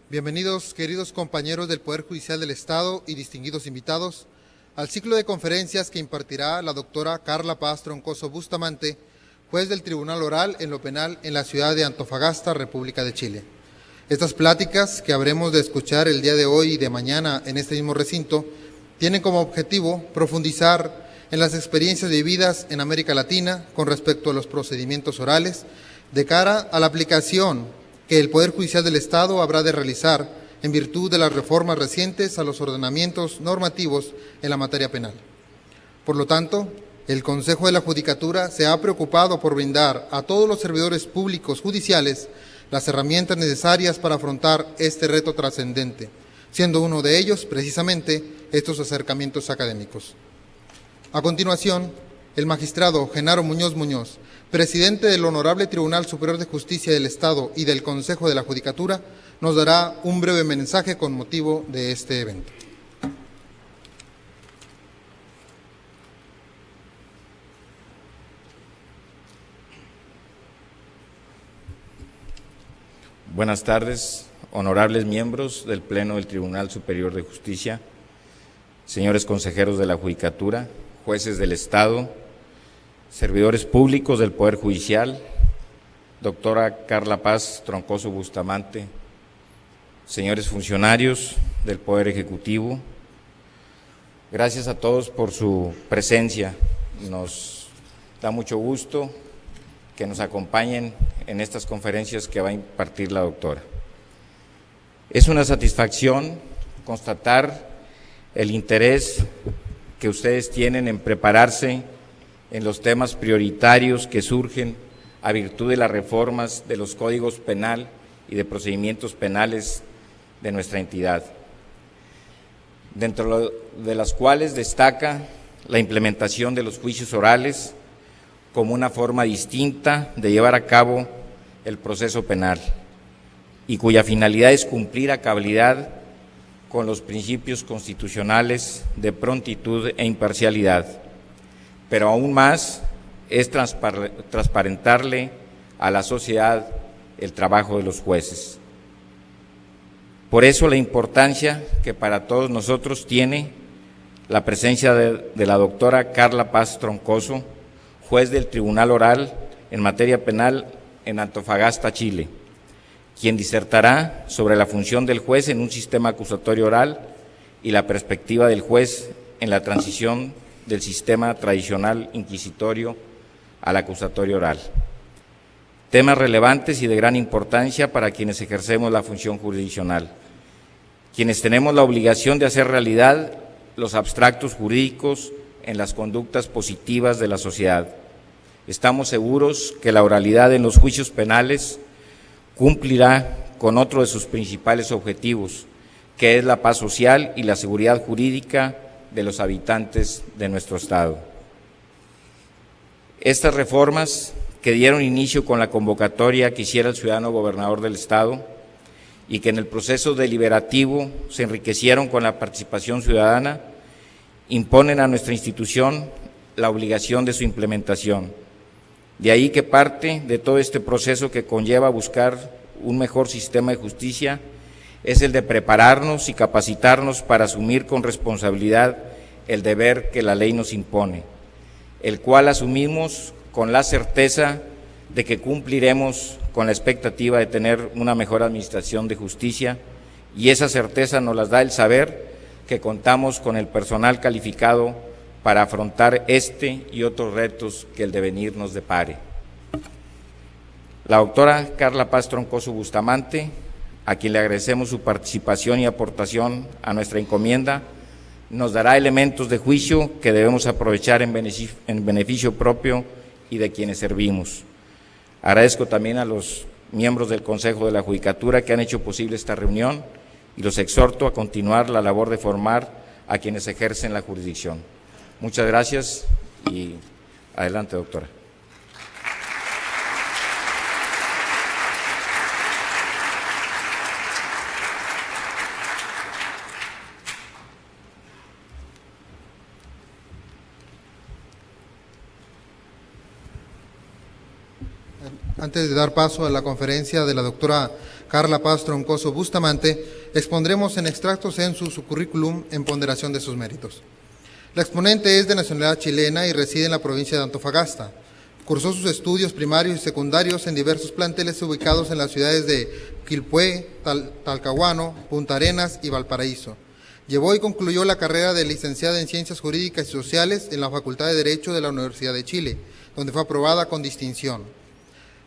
Bienvenidos, queridos compañeros del Poder Judicial del Estado y distinguidos invitados, al ciclo de conferencias que impartirá la doctora Carla Paz Troncoso Bustamante, juez del Tribunal Oral en lo Penal en la ciudad de Antofagasta, República de Chile. Estas pláticas que habremos de escuchar el día de hoy y de mañana en este mismo recinto tienen como objetivo profundizar en las experiencias vividas en América Latina con respecto a los procedimientos orales de cara a la aplicación que el Poder Judicial del Estado habrá de realizar en virtud de las reformas recientes a los ordenamientos normativos en la materia penal. Por lo tanto, el Consejo de la Judicatura se ha preocupado por brindar a todos los servidores públicos judiciales las herramientas necesarias para afrontar este reto trascendente, siendo uno de ellos, precisamente, estos acercamientos académicos. A continuación, el magistrado Genaro Muñoz Muñoz, presidente del Honorable Tribunal Superior de Justicia del Estado y del Consejo de la Judicatura, nos dará un breve mensaje con motivo de este evento. Buenas tardes, honorables miembros del Pleno del Tribunal Superior de Justicia, señores consejeros de la Judicatura, jueces del Estado, servidores públicos del Poder Judicial, doctora Carla Paz Troncoso Bustamante, señores funcionarios del Poder Ejecutivo, gracias a todos por su presencia. Nos da mucho gusto que nos acompañen en estas conferencias que va a impartir la doctora. Es una satisfacción constatar el interés que ustedes tienen en prepararse en los temas prioritarios que surgen a virtud de las reformas de los códigos penal y de procedimientos penales de nuestra entidad, dentro de las cuales destaca la implementación de los juicios orales como una forma distinta de llevar a cabo el proceso penal y cuya finalidad es cumplir a cabalidad con los principios constitucionales de prontitud e imparcialidad, pero aún más es transparentarle a la sociedad el trabajo de los jueces. Por eso la importancia que para todos nosotros tiene la presencia de la doctora Carla Paz Troncoso, juez del Tribunal Oral en materia penal en Antofagasta, Chile, quien disertará sobre la función del juez en un sistema acusatorio oral y la perspectiva del juez en la transición del sistema tradicional inquisitorio al acusatorio oral. Temas relevantes y de gran importancia para quienes ejercemos la función jurisdiccional, quienes tenemos la obligación de hacer realidad los abstractos jurídicos en las conductas positivas de la sociedad. Estamos seguros que la oralidad en los juicios penales cumplirá con otro de sus principales objetivos, que es la paz social y la seguridad jurídica de los habitantes de nuestro Estado. Estas reformas, que dieron inicio con la convocatoria que hiciera el ciudadano gobernador del Estado y que en el proceso deliberativo se enriquecieron con la participación ciudadana, imponen a nuestra institución la obligación de su implementación. De ahí que parte de todo este proceso que conlleva buscar un mejor sistema de justicia es el de prepararnos y capacitarnos para asumir con responsabilidad el deber que la ley nos impone, el cual asumimos con la certeza de que cumpliremos con la expectativa de tener una mejor administración de justicia, y esa certeza nos la da el saber que contamos con el personal calificado para afrontar este y otros retos que el devenir nos depare. La doctora Carla Paz Troncoso Bustamante, a quien le agradecemos su participación y aportación a nuestra encomienda, nos dará elementos de juicio que debemos aprovechar en beneficio propio y de quienes servimos. Agradezco también a los miembros del Consejo de la Judicatura que han hecho posible esta reunión y los exhorto a continuar la labor de formar a quienes ejercen la jurisdicción. Muchas gracias y adelante, doctora. Antes de dar paso a la conferencia de la doctora Carla Paz Troncoso Bustamante, expondremos en extracto sensu su currículum en ponderación de sus méritos. La exponente es de nacionalidad chilena y reside en la provincia de Antofagasta. Cursó sus estudios primarios y secundarios en diversos planteles ubicados en las ciudades de Quilpué, Talcahuano, Punta Arenas y Valparaíso. Llevó y concluyó la carrera de licenciada en Ciencias Jurídicas y Sociales en la Facultad de Derecho de la Universidad de Chile, donde fue aprobada con distinción.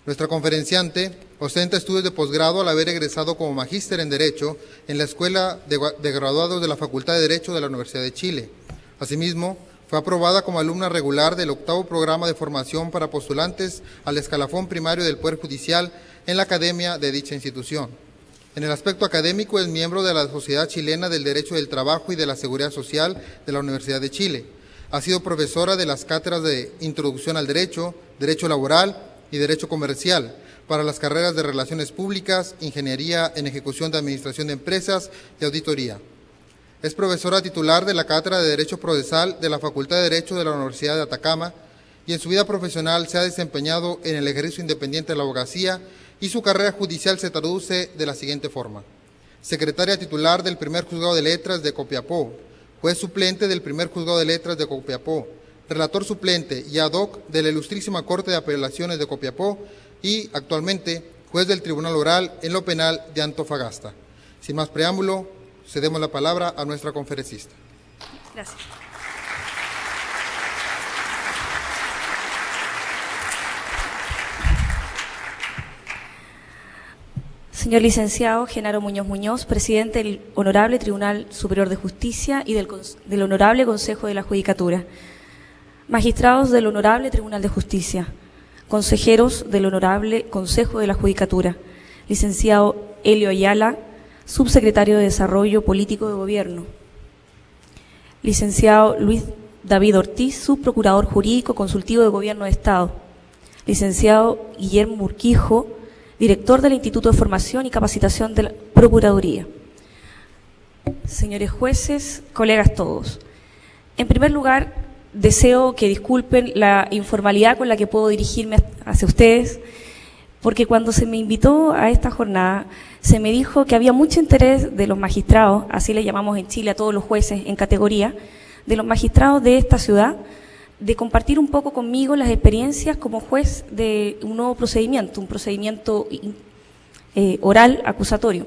Nuestra conferenciante ostenta estudios de posgrado al haber egresado como magíster en Derecho en la Escuela de Graduados de la Facultad de Derecho de la Universidad de Chile. Asimismo, fue aprobada como alumna regular del 8º programa de formación para postulantes al escalafón primario del Poder Judicial en la academia de dicha institución. En el aspecto académico es miembro de la Sociedad Chilena del Derecho del Trabajo y de la Seguridad Social de la Universidad de Chile. Ha sido profesora de las cátedras de Introducción al Derecho, Derecho Laboral y Derecho Comercial para las carreras de Relaciones Públicas, Ingeniería en Ejecución de Administración de Empresas y Auditoría. Es profesora titular de la Cátedra de Derecho Procesal de la Facultad de Derecho de la Universidad de Atacama y en su vida profesional se ha desempeñado en el ejercicio independiente de la abogacía y su carrera judicial se traduce de la siguiente forma. Secretaria titular del Primer Juzgado de Letras de Copiapó, juez suplente del Primer Juzgado de Letras de Copiapó, relator suplente y ad hoc de la Ilustrísima Corte de Apelaciones de Copiapó y, actualmente, juez del Tribunal Oral en lo Penal de Antofagasta. Sin más preámbulo, cedemos la palabra a nuestra conferencista. Gracias. Señor licenciado Genaro Muñoz Muñoz, presidente del Honorable Tribunal Superior de Justicia y del Honorable Consejo de la Judicatura, magistrados del Honorable Tribunal de Justicia, consejeros del Honorable Consejo de la Judicatura, licenciado Helio Ayala, subsecretario de Desarrollo Político de Gobierno, licenciado Luis David Ortiz, subprocurador jurídico consultivo de Gobierno de Estado, licenciado Guillermo Urquijo, director del Instituto de Formación y Capacitación de la Procuraduría. Señores jueces, colegas todos, en primer lugar, deseo que disculpen la informalidad con la que puedo dirigirme hacia ustedes, porque cuando se me invitó a esta jornada, se me dijo que había mucho interés de los magistrados, así le llamamos en Chile a todos los jueces en categoría, de los magistrados de esta ciudad, de compartir un poco conmigo las experiencias como juez de un nuevo procedimiento, un procedimiento oral acusatorio.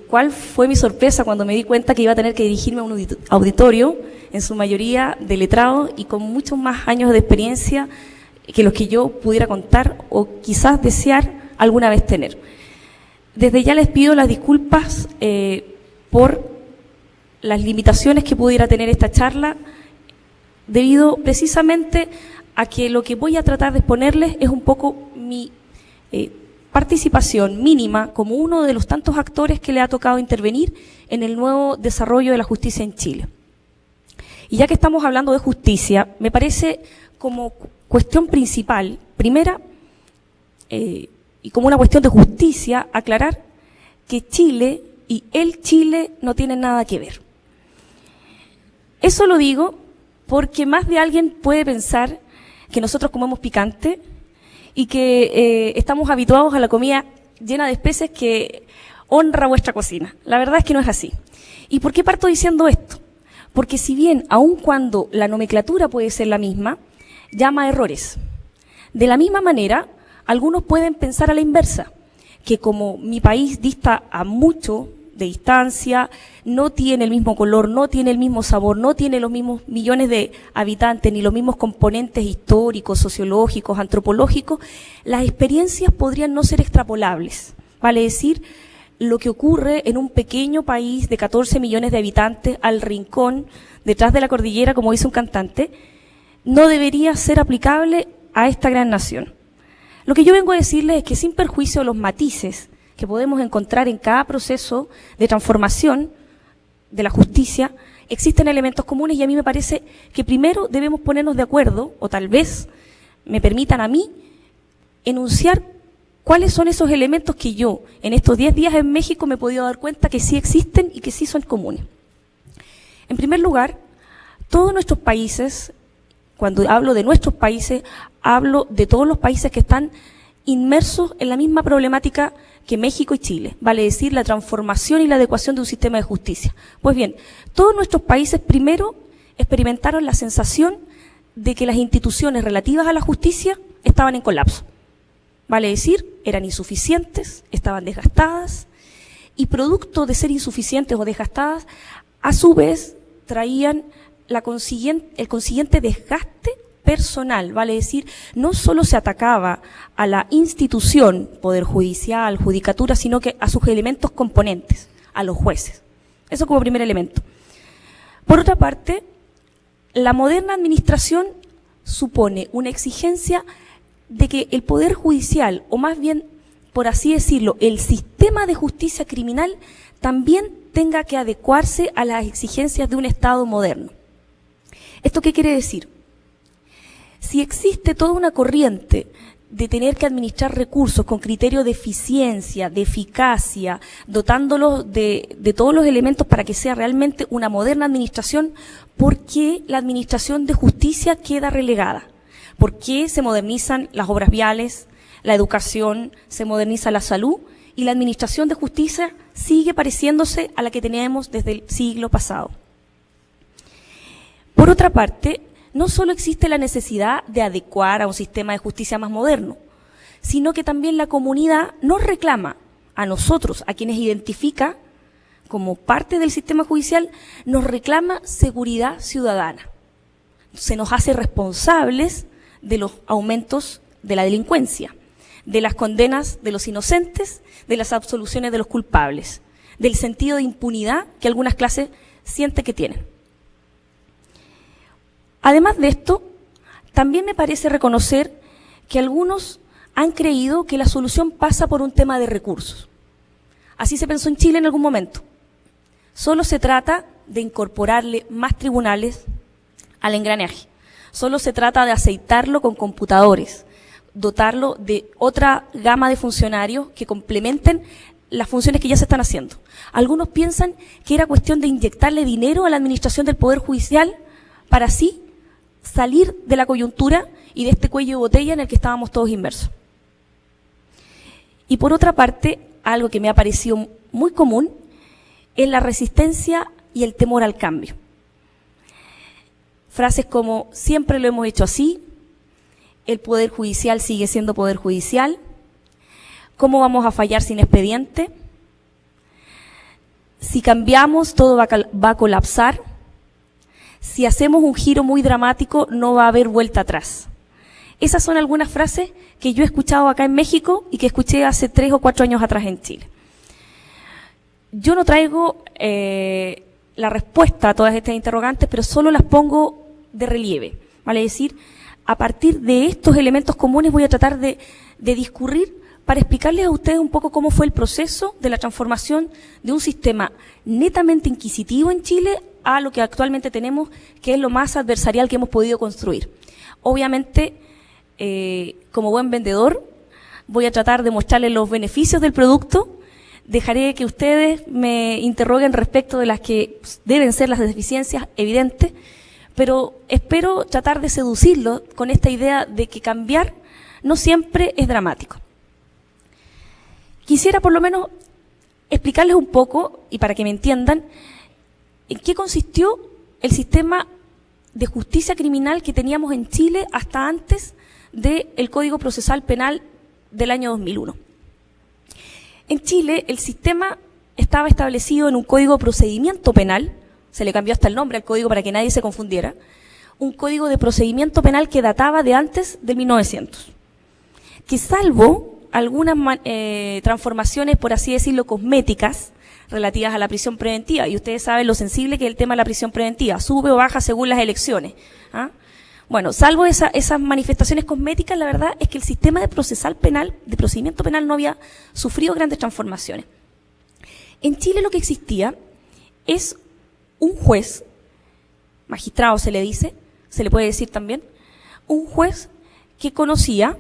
¿Cuál fue mi sorpresa cuando me di cuenta que iba a tener que dirigirme a un auditorio, en su mayoría de letrados y con muchos más años de experiencia que los que yo pudiera contar o quizás desear alguna vez tener? Desde ya les pido las disculpas por las limitaciones que pudiera tener esta charla, debido precisamente a que lo que voy a tratar de exponerles es un poco mi participación mínima como uno de los tantos actores que le ha tocado intervenir en el nuevo desarrollo de la justicia en Chile. Y ya que estamos hablando de justicia, me parece como cuestión principal, primera, y como una cuestión de justicia, aclarar que Chile y el Chile no tienen nada que ver. Eso lo digo porque más de alguien puede pensar que nosotros comemos picante y que estamos habituados a la comida llena de especies que honra vuestra cocina. La verdad es que no es así. ¿Y por qué parto diciendo esto? Porque si bien, aun cuando la nomenclatura puede ser la misma, llama a errores. De la misma manera, algunos pueden pensar a la inversa, que como mi país dista a mucho de distancia, no tiene el mismo color, no tiene el mismo sabor, no tiene los mismos millones de habitantes, ni los mismos componentes históricos, sociológicos, antropológicos, las experiencias podrían no ser extrapolables. Vale decir, lo que ocurre en un pequeño país de 14 millones de habitantes, al rincón, detrás de la cordillera, como dice un cantante, no debería ser aplicable a esta gran nación. Lo que yo vengo a decirles es que sin perjuicio de los matices que podemos encontrar en cada proceso de transformación de la justicia, existen elementos comunes y a mí me parece que primero debemos ponernos de acuerdo, o tal vez me permitan a mí enunciar cuáles son esos elementos que yo en estos 10 días en México me he podido dar cuenta que sí existen y que sí son comunes. En primer lugar, todos nuestros países, cuando hablo de nuestros países, hablo de todos los países que están inmersos en la misma problemática que México y Chile, vale decir, la transformación y la adecuación de un sistema de justicia. Pues bien, todos nuestros países primero experimentaron la sensación de que las instituciones relativas a la justicia estaban en colapso. Vale decir, eran insuficientes, estaban desgastadas, y producto de ser insuficientes o desgastadas, a su vez traían el consiguiente desgaste personal, vale decir, no solo se atacaba a la institución, Poder Judicial, Judicatura, sino que a sus elementos componentes, a los jueces. Eso como primer elemento. Por otra parte, la moderna administración supone una exigencia de que el Poder Judicial, o más bien, por así decirlo, el sistema de justicia criminal, también tenga que adecuarse a las exigencias de un Estado moderno. ¿Esto qué quiere decir? Si existe toda una corriente de tener que administrar recursos con criterio de eficiencia, de eficacia, dotándolos de todos los elementos para que sea realmente una moderna administración, ¿por qué la administración de justicia queda relegada? ¿Por qué se modernizan las obras viales, la educación, se moderniza la salud y la administración de justicia sigue pareciéndose a la que teníamos desde el siglo pasado? Por otra parte, no solo existe la necesidad de adecuar a un sistema de justicia más moderno, sino que también la comunidad nos reclama a nosotros, a quienes identifica como parte del sistema judicial, nos reclama seguridad ciudadana. Se nos hace responsables de los aumentos de la delincuencia, de las condenas de los inocentes, de las absoluciones de los culpables, del sentido de impunidad que algunas clases sienten que tienen. Además de esto, también me parece reconocer que algunos han creído que la solución pasa por un tema de recursos. Así se pensó en Chile en algún momento. Solo se trata de incorporarle más tribunales al engranaje. Solo se trata de aceitarlo con computadores, dotarlo de otra gama de funcionarios que complementen las funciones que ya se están haciendo. Algunos piensan que era cuestión de inyectarle dinero a la administración del Poder Judicial para así salir de la coyuntura y de este cuello de botella en el que estábamos todos inmersos. Y por otra parte, algo que me ha parecido muy común es la resistencia y el temor al cambio. Frases como, siempre lo hemos hecho así, el Poder Judicial sigue siendo Poder Judicial, ¿cómo vamos a fallar sin expediente? Si cambiamos, todo va a colapsar. Si hacemos un giro muy dramático, no va a haber vuelta atrás. Esas son algunas frases que yo he escuchado acá en México y que escuché hace 3 o 4 años atrás en Chile. Yo no traigo la respuesta a todas estas interrogantes, pero solo las pongo de relieve. Vale decir, a partir de estos elementos comunes voy a tratar de discurrir para explicarles a ustedes un poco cómo fue el proceso de la transformación de un sistema netamente inquisitivo en Chile a lo que actualmente tenemos, que es lo más adversarial que hemos podido construir. Obviamente, como buen vendedor, voy a tratar de mostrarles los beneficios del producto. Dejaré que ustedes me interroguen respecto de las que deben ser las deficiencias evidentes, pero espero tratar de seducirlos con esta idea de que cambiar no siempre es dramático. Quisiera por lo menos explicarles un poco, y para que me entiendan, en qué consistió el sistema de justicia criminal que teníamos en Chile hasta antes del Código Procesal Penal del año 2001. En Chile, el sistema estaba establecido en un Código de Procedimiento Penal, se le cambió hasta el nombre al código para que nadie se confundiera, un Código de Procedimiento Penal que databa de antes del 1900, que salvo algunas transformaciones, por así decirlo, cosméticas, relativas a la prisión preventiva, y ustedes saben lo sensible que es el tema de la prisión preventiva, sube o baja según las elecciones. ¿Ah? Bueno, salvo esas manifestaciones cosméticas, la verdad es que el sistema de procedimiento penal no había sufrido grandes transformaciones. En Chile lo que existía es un juez, magistrado se le dice, se le puede decir también, un juez que conocía,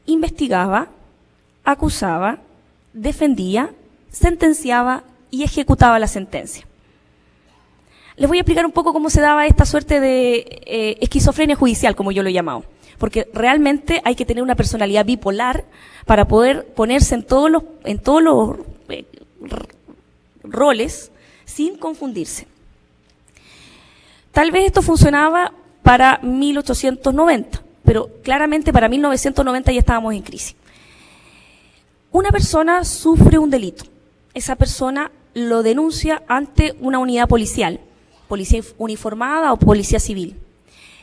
investigaba, acusaba, defendía, sentenciaba y ejecutaba la sentencia. Les voy a explicar un poco cómo se daba esta suerte de esquizofrenia judicial, como yo lo he llamado. porque realmente hay que tener una personalidad bipolar para poder ponerse en todos los roles sin confundirse. Tal vez esto funcionaba para 1890, pero claramente para 1990 ya estábamos en crisis. Una persona sufre un delito. Esa persona lo denuncia ante una unidad policial, policía uniformada o policía civil.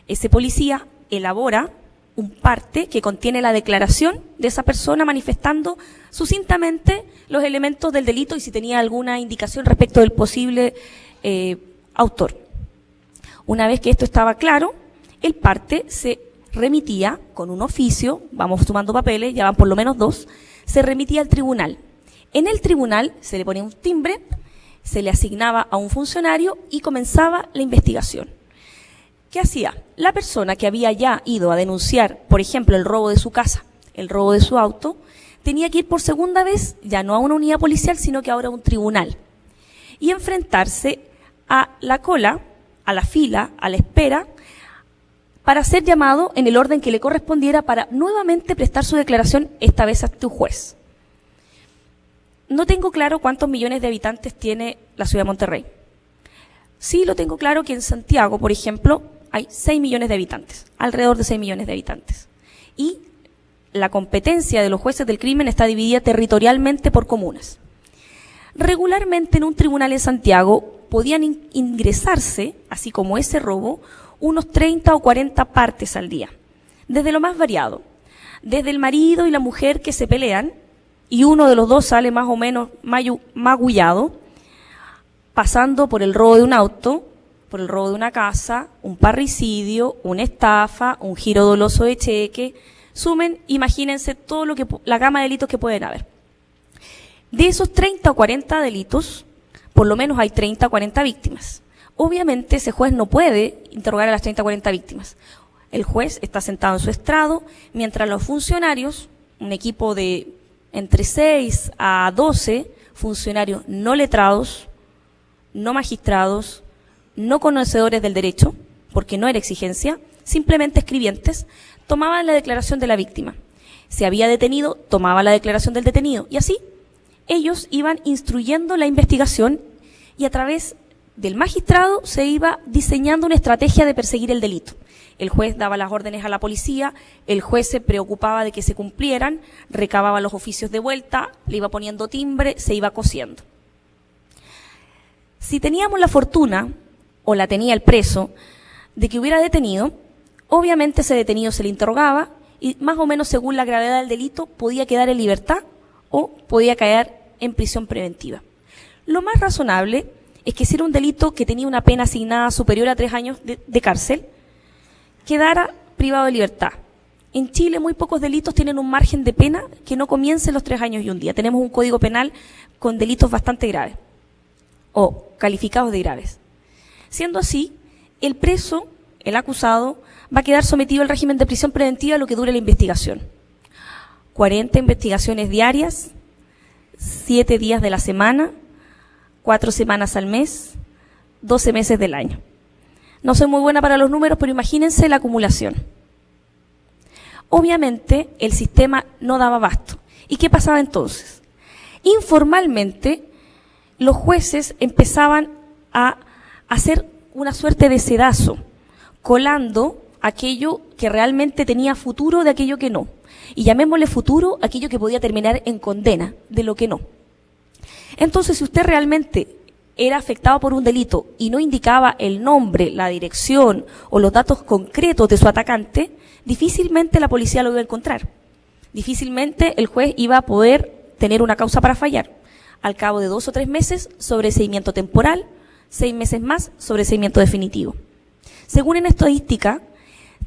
Ese policía elabora un parte que contiene la declaración de esa persona manifestando sucintamente los elementos del delito y si tenía alguna indicación respecto del posible autor. Una vez que esto estaba claro, el parte se remitía con un oficio, vamos sumando papeles, ya van por lo menos 2, se remitía al tribunal. En el tribunal se le ponía un timbre, se le asignaba a un funcionario y comenzaba la investigación. ¿Qué hacía? La persona que había ya ido a denunciar, por ejemplo, el robo de su casa, el robo de su auto, tenía que ir por segunda vez, ya no a una unidad policial, sino que ahora a un tribunal. Y enfrentarse a la cola, a la fila, a la espera, para ser llamado en el orden que le correspondiera para nuevamente prestar su declaración, esta vez ante un juez. No tengo claro cuántos millones de habitantes tiene la ciudad de Monterrey. Sí lo tengo claro que en Santiago, por ejemplo, hay 6 millones de habitantes, alrededor de 6 millones de habitantes. Y la competencia de los jueces del crimen está dividida territorialmente por comunas. Regularmente en un tribunal en Santiago podían ingresarse, así como ese robo, unos 30 o 40 partes al día, desde lo más variado, desde el marido y la mujer que se pelean, y uno de los dos sale más o menos magullado, pasando por el robo de un auto, por el robo de una casa, un parricidio, una estafa, un giro doloso de cheque. Sumen, imagínense todo lo que la gama de delitos que pueden haber. De esos 30 o 40 delitos, por lo menos hay 30 o 40 víctimas. Obviamente ese juez no puede interrogar a las 30 o 40 víctimas. El juez está sentado en su estrado, mientras los funcionarios, un equipo de entre 6 a 12 funcionarios no letrados, no magistrados, no conocedores del derecho, porque no era exigencia, simplemente escribientes, tomaban la declaración de la víctima. Si había detenido, tomaba la declaración del detenido. Y así, ellos iban instruyendo la investigación y a través del magistrado se iba diseñando una estrategia de perseguir el delito. El juez daba las órdenes a la policía, el juez se preocupaba de que se cumplieran, recababa los oficios de vuelta, le iba poniendo timbre, se iba cosiendo. Si teníamos la fortuna, o la tenía el preso, de que hubiera detenido, obviamente ese detenido se le interrogaba y más o menos según la gravedad del delito podía quedar en libertad o podía caer en prisión preventiva. Lo más razonable es que si era un delito que tenía una pena asignada superior a 3 años de cárcel, quedara privado de libertad. En Chile muy pocos delitos tienen un margen de pena que no comience en los 3 años y un día. Tenemos un código penal con delitos bastante graves o calificados de graves. Siendo así, el preso, el acusado, va a quedar sometido al régimen de prisión preventiva lo que dure la investigación. 40 investigaciones diarias, 7 días de la semana, 4 semanas al mes, 12 meses del año. No soy muy buena para los números, pero imagínense la acumulación. Obviamente, el sistema no daba abasto. ¿Y qué pasaba entonces? Informalmente, los jueces empezaban a hacer una suerte de sedazo, colando aquello que realmente tenía futuro de aquello que no. Y llamémosle futuro aquello que podía terminar en condena de lo que no. Entonces, si usted realmente era afectado por un delito y no indicaba el nombre, la dirección o los datos concretos de su atacante, difícilmente la policía lo iba a encontrar. Difícilmente el juez iba a poder tener una causa para fallar. Al cabo de 2 o 3 meses, sobreseimiento temporal, 6 meses más, sobreseimiento definitivo. Según en estadística,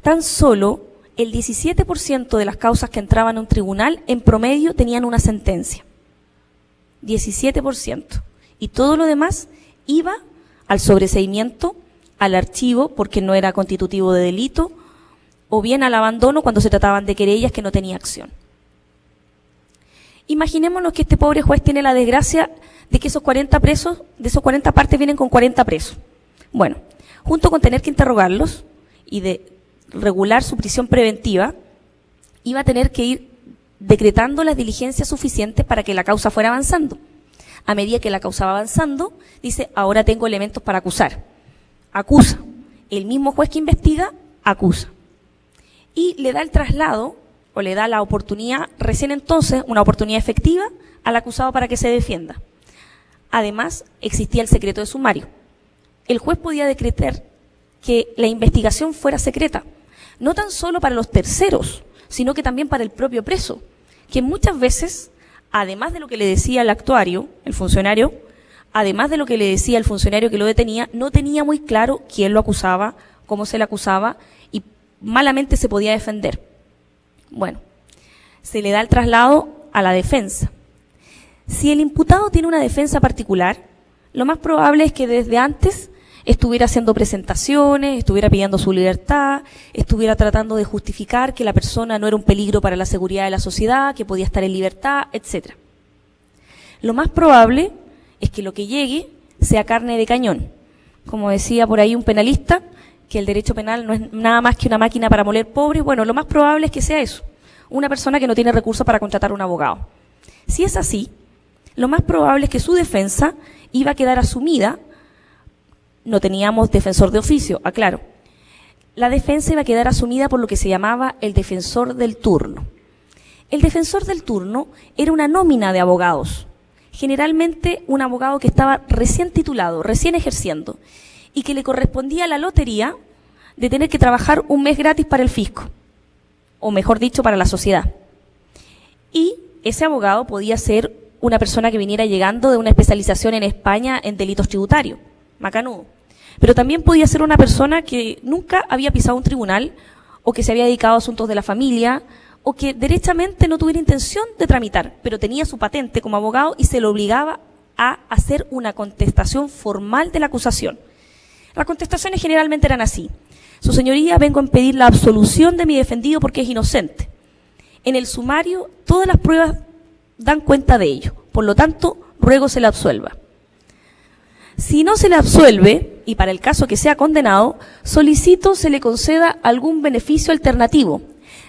tan solo el 17% de las causas que entraban a un tribunal en promedio tenían una sentencia. 17%. Y todo lo demás iba al sobreseimiento, al archivo porque no era constitutivo de delito, o bien al abandono cuando se trataban de querellas que no tenía acción. Imaginémonos que este pobre juez tiene la desgracia de que esos 40 presos, de esos 40 partes vienen con 40 presos. Bueno, junto con tener que interrogarlos y de regular su prisión preventiva, iba a tener que ir decretando las diligencias suficientes para que la causa fuera avanzando. A medida que la causa va avanzando, dice, ahora tengo elementos para acusar. Acusa. El mismo juez que investiga, acusa. Y le da el traslado, o le da la oportunidad, recién entonces, una oportunidad efectiva, al acusado para que se defienda. Además, existía el secreto de sumario. El juez podía decretar que la investigación fuera secreta, no tan solo para los terceros, sino que también para el propio preso, que muchas veces, además de lo que le decía el actuario, el funcionario, además de lo que le decía el funcionario que lo detenía, no tenía muy claro quién lo acusaba, cómo se le acusaba, y malamente se podía defender. Bueno, se le da el traslado a la defensa. Si el imputado tiene una defensa particular, lo más probable es que desde antes estuviera haciendo presentaciones, estuviera pidiendo su libertad, estuviera tratando de justificar que la persona no era un peligro para la seguridad de la sociedad, que podía estar en libertad, etc. Lo más probable es que lo que llegue sea carne de cañón. Como decía por ahí un penalista, que el derecho penal no es nada más que una máquina para moler pobres. Bueno, lo más probable es que sea eso, una persona que no tiene recursos para contratar un abogado. Si es así, lo más probable es que su defensa iba a quedar asumida. No teníamos defensor de oficio, aclaro. La defensa iba a quedar asumida por lo que se llamaba el defensor del turno. El defensor del turno era una nómina de abogados, generalmente un abogado que estaba recién titulado, recién ejerciendo, y que le correspondía la lotería de tener que trabajar un mes gratis para el fisco, o mejor dicho, para la sociedad. Y ese abogado podía ser una persona que viniera llegando de una especialización en España en delitos tributarios, macanudo. Pero también podía ser una persona que nunca había pisado un tribunal, o que se había dedicado a asuntos de la familia, o que derechamente no tuviera intención de tramitar, pero tenía su patente como abogado y se le obligaba a hacer una contestación formal de la acusación. Las contestaciones generalmente eran así: Su señoría, vengo a pedir la absolución de mi defendido porque es inocente. En el sumario, todas las pruebas dan cuenta de ello, por lo tanto, ruego se le absuelva. Si no se le absuelve, y para el caso que sea condenado, solicito se le conceda algún beneficio alternativo,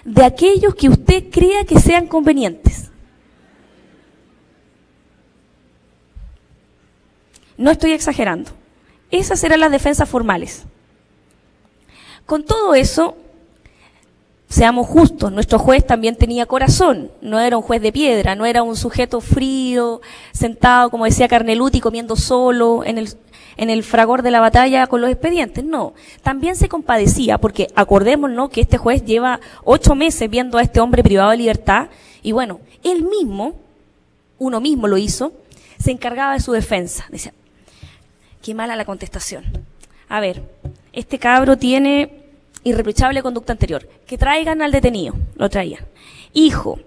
de aquellos que usted crea que sean convenientes. No estoy exagerando. Esas eran las defensas formales. Con todo eso, seamos justos, nuestro juez también tenía corazón, no era un juez de piedra, no era un sujeto frío, sentado, como decía Carneluti, comiendo solo en el fragor de la batalla con los expedientes. No, también se compadecía, porque acordémonos que este juez lleva 8 meses viendo a este hombre privado de libertad, y bueno, él mismo, uno mismo lo hizo, se encargaba de su defensa. Decía, qué mala la contestación. A ver, este cabro tiene irreprochable conducta anterior. Que traigan al detenido. Lo traían. Hijo,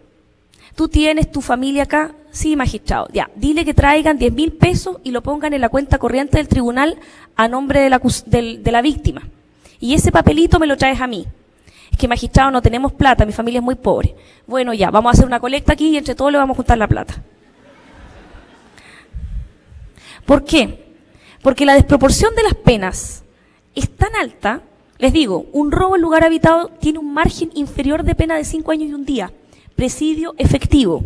¿tú tienes tu familia acá? Sí, magistrado. Ya, dile que traigan 10.000 pesos y lo pongan en la cuenta corriente del tribunal a nombre de la víctima. Y ese papelito me lo traes a mí. Es que, magistrado, no tenemos plata, mi familia es muy pobre. Bueno, ya, vamos a hacer una colecta aquí y entre todos le vamos a juntar la plata. ¿Por qué? Porque la desproporción de las penas es tan alta. Les digo, un robo en lugar habitado tiene un margen inferior de pena de 5 años y un día. Presidio efectivo.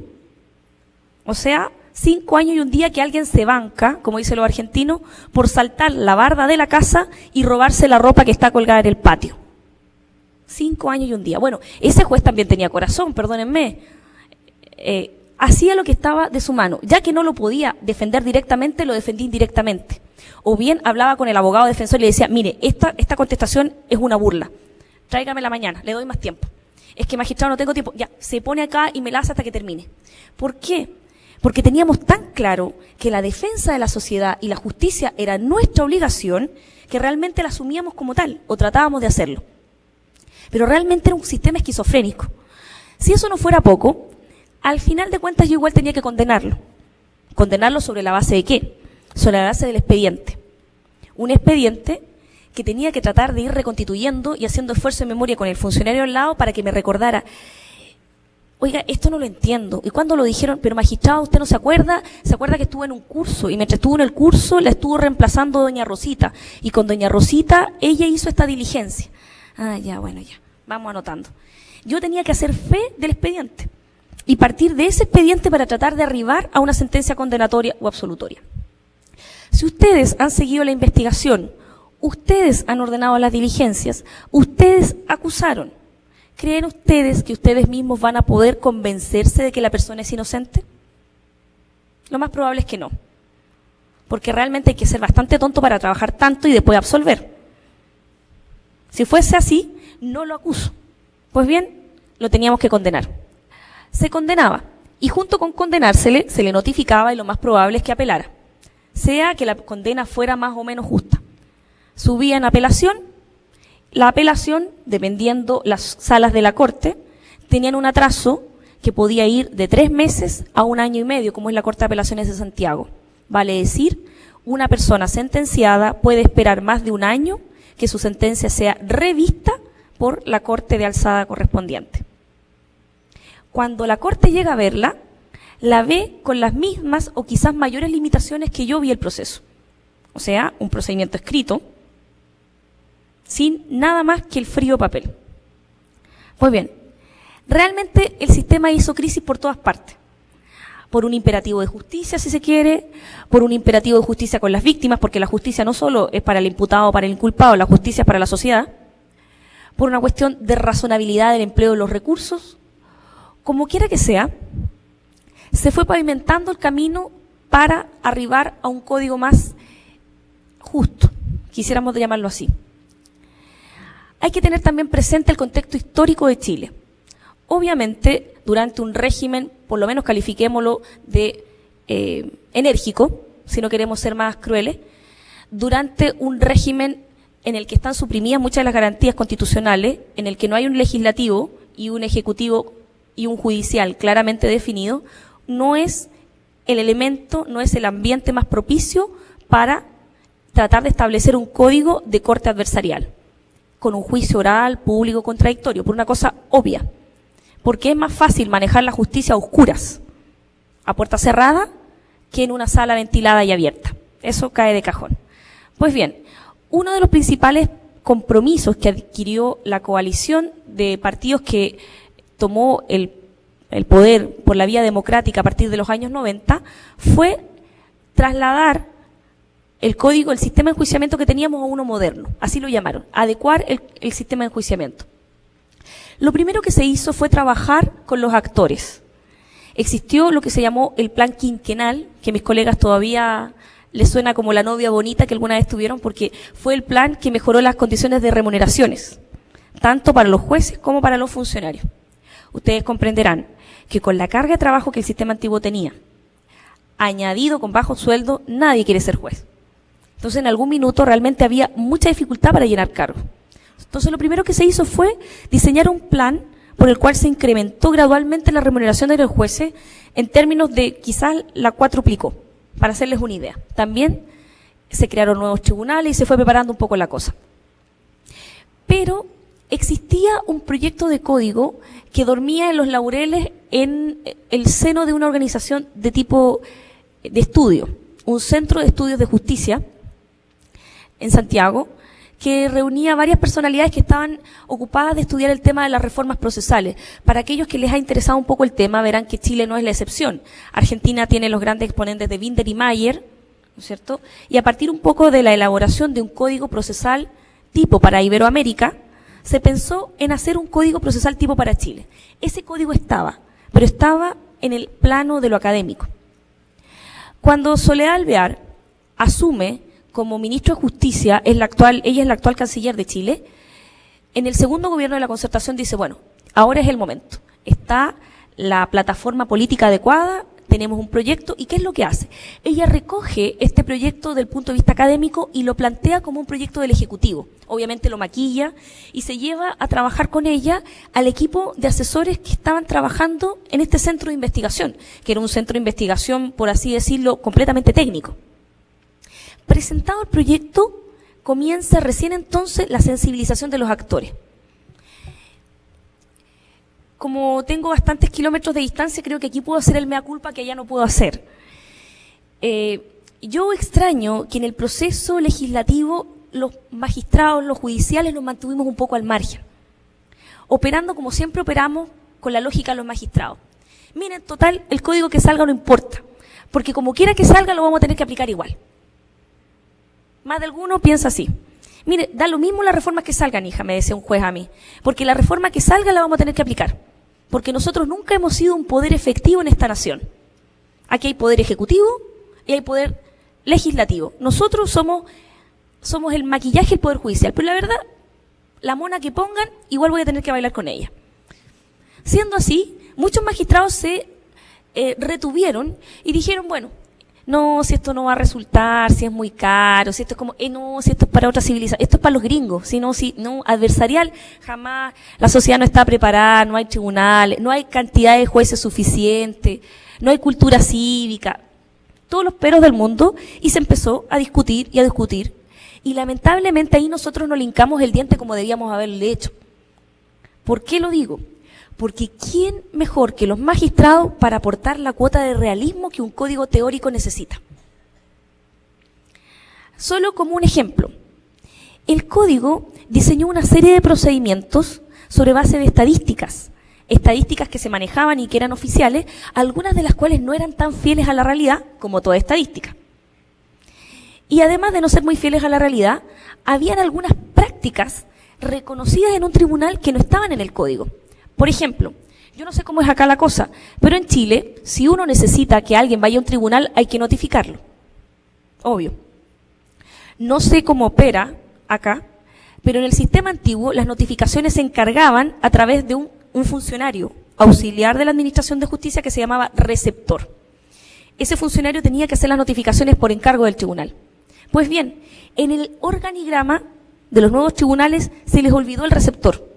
O sea, 5 años y un día que alguien se banca, como dicen los argentinos, por saltar la barda de la casa y robarse la ropa que está colgada en el patio. 5 años y un día. Bueno, ese juez también tenía corazón, perdónenme. Hacía lo que estaba de su mano. Ya que no lo podía defender directamente, lo defendía indirectamente. O bien hablaba con el abogado defensor y le decía, mire, esta contestación es una burla. Tráigamela mañana, le doy más tiempo. Es que, magistrado, no tengo tiempo. Ya, se pone acá y me la hace hasta que termine. ¿Por qué? Porque teníamos tan claro que la defensa de la sociedad y la justicia era nuestra obligación, que realmente la asumíamos como tal, o tratábamos de hacerlo. Pero realmente era un sistema esquizofrénico. Si eso no fuera poco, al final de cuentas yo igual tenía que condenarlo. ¿Condenarlo sobre la base de qué? Sobre la base del expediente. Un expediente que tenía que tratar de ir reconstituyendo y haciendo esfuerzo de memoria con el funcionario al lado para que me recordara, oiga, esto no lo entiendo. Y cuando lo dijeron, pero magistrado, ¿usted no se acuerda? Se acuerda que estuvo en un curso, y mientras estuvo en el curso la estuvo reemplazando doña Rosita. Y con doña Rosita, ella hizo esta diligencia. Ah, ya, bueno, ya. Vamos anotando. Yo tenía que hacer fe del expediente y partir de ese expediente para tratar de arribar a una sentencia condenatoria o absolutoria. Si ustedes han seguido la investigación, ustedes han ordenado las diligencias, ustedes acusaron, ¿creen ustedes que ustedes mismos van a poder convencerse de que la persona es inocente? Lo más probable es que no, porque realmente hay que ser bastante tonto para trabajar tanto y después absolver. Si fuese así, no lo acuso. Pues bien, lo teníamos que condenar. Se condenaba, y junto con condenársele, se le notificaba y lo más probable es que apelara, sea que la condena fuera más o menos justa. Subía en apelación, la apelación, dependiendo las salas de la Corte, tenían un atraso que podía ir de 3 meses a 1 año y medio, como es la Corte de Apelaciones de Santiago. Vale decir, una persona sentenciada puede esperar más de 1 año que su sentencia sea revista por la Corte de alzada correspondiente. Cuando la Corte llega a verla, la ve con las mismas o quizás mayores limitaciones que yo vi el proceso. O sea, un procedimiento escrito, sin nada más que el frío papel. Pues bien, realmente el sistema hizo crisis por todas partes. Por un imperativo de justicia, si se quiere, por un imperativo de justicia con las víctimas, porque la justicia no solo es para el imputado o para el inculpado, la justicia es para la sociedad, por una cuestión de razonabilidad del empleo de los recursos. Como quiera que sea, se fue pavimentando el camino para arribar a un código más justo, quisiéramos llamarlo así. Hay que tener también presente el contexto histórico de Chile. Obviamente, durante un régimen, por lo menos califiquémoslo de enérgico, si no queremos ser más crueles, durante un régimen en el que están suprimidas muchas de las garantías constitucionales, en el que no hay un legislativo y un ejecutivo y un judicial claramente definido, no es el elemento, no es el ambiente más propicio para tratar de establecer un código de corte adversarial, con un juicio oral, público, contradictorio, por una cosa obvia. Porque es más fácil manejar la justicia a oscuras, a puerta cerrada, que en una sala ventilada y abierta. Eso cae de cajón. Pues bien, uno de los principales compromisos que adquirió la coalición de partidos que tomó el poder por la vía democrática a partir de los años 90 fue trasladar el código, el sistema de enjuiciamiento que teníamos a uno moderno. Así lo llamaron, adecuar el sistema de enjuiciamiento. Lo primero que se hizo fue trabajar con los actores. Existió lo que se llamó el plan quinquenal, que a mis colegas todavía les suena como la novia bonita que alguna vez tuvieron, porque fue el plan que mejoró las condiciones de remuneraciones, tanto para los jueces como para los funcionarios. Ustedes comprenderán que con la carga de trabajo que el sistema antiguo tenía, añadido con bajo sueldo, nadie quiere ser juez. Entonces, en algún minuto realmente había mucha dificultad para llenar cargos. Entonces, lo primero que se hizo fue diseñar un plan por el cual se incrementó gradualmente la remuneración de los jueces en términos de quizás la cuatruplicó, para hacerles una idea. También se crearon nuevos tribunales y se fue preparando un poco la cosa. Pero existía un proyecto de código que dormía en los laureles en el seno de una organización de tipo de estudio, un centro de estudios de justicia en Santiago, que reunía varias personalidades que estaban ocupadas de estudiar el tema de las reformas procesales. Para aquellos que les ha interesado un poco el tema, verán que Chile no es la excepción. Argentina tiene los grandes exponentes de Binder y Mayer, ¿no es cierto? Y a partir un poco de la elaboración de un código procesal tipo para Iberoamérica, se pensó en hacer un código procesal tipo para Chile. Ese código estaba, pero estaba en el plano de lo académico. Cuando Soledad Alvear asume como ministro de Justicia, ella es la actual canciller de Chile, en el segundo gobierno de la Concertación dice, bueno, ahora es el momento, está la plataforma política adecuada, tenemos un proyecto, ¿y qué es lo que hace? Ella recoge este proyecto del punto de vista académico y lo plantea como un proyecto del Ejecutivo. Obviamente lo maquilla y se lleva a trabajar con ella al equipo de asesores que estaban trabajando en este centro de investigación, que era un centro de investigación, por así decirlo, completamente técnico. Presentado el proyecto, comienza recién entonces la sensibilización de los actores. Como tengo bastantes kilómetros de distancia, creo que aquí puedo hacer el mea culpa que allá no puedo hacer. Yo extraño que en el proceso legislativo los magistrados, los judiciales, nos mantuvimos un poco al margen, operando como siempre operamos con la lógica de los magistrados. Miren, total, el código que salga no importa, porque como quiera que salga lo vamos a tener que aplicar igual. Más de alguno piensa así. Mire, da lo mismo las reformas que salgan, hija, me decía un juez a mí, porque la reforma que salga la vamos a tener que aplicar, porque nosotros nunca hemos sido un poder efectivo en esta nación. Aquí hay poder ejecutivo y hay poder legislativo. Nosotros somos el maquillaje del poder judicial, pero la verdad, la mona que pongan, igual voy a tener que bailar con ella. Siendo así, muchos magistrados se retuvieron y dijeron, bueno, no, si esto no va a resultar, si es muy caro, si esto es como, no, si esto es para otra civilización, esto es para los gringos, si no, adversarial, jamás, la sociedad no está preparada, no hay tribunales, no hay cantidad de jueces suficiente, no hay cultura cívica, todos los peros del mundo, y se empezó a discutir y a discutir, y lamentablemente ahí nosotros no le hincamos el diente como debíamos haberle hecho. ¿Por qué lo digo? Porque ¿quién mejor que los magistrados para aportar la cuota de realismo que un código teórico necesita? Solo como un ejemplo, el código diseñó una serie de procedimientos sobre base de estadísticas que se manejaban y que eran oficiales, algunas de las cuales no eran tan fieles a la realidad como toda estadística. Y además de no ser muy fieles a la realidad, habían algunas prácticas reconocidas en un tribunal que no estaban en el código. Por ejemplo, yo no sé cómo es acá la cosa, pero en Chile, si uno necesita que alguien vaya a un tribunal, hay que notificarlo. Obvio. No sé cómo opera acá, pero en el sistema antiguo las notificaciones se encargaban a través de un funcionario auxiliar de la Administración de Justicia que se llamaba receptor. Ese funcionario tenía que hacer las notificaciones por encargo del tribunal. Pues bien, en el organigrama de los nuevos tribunales se les olvidó el receptor.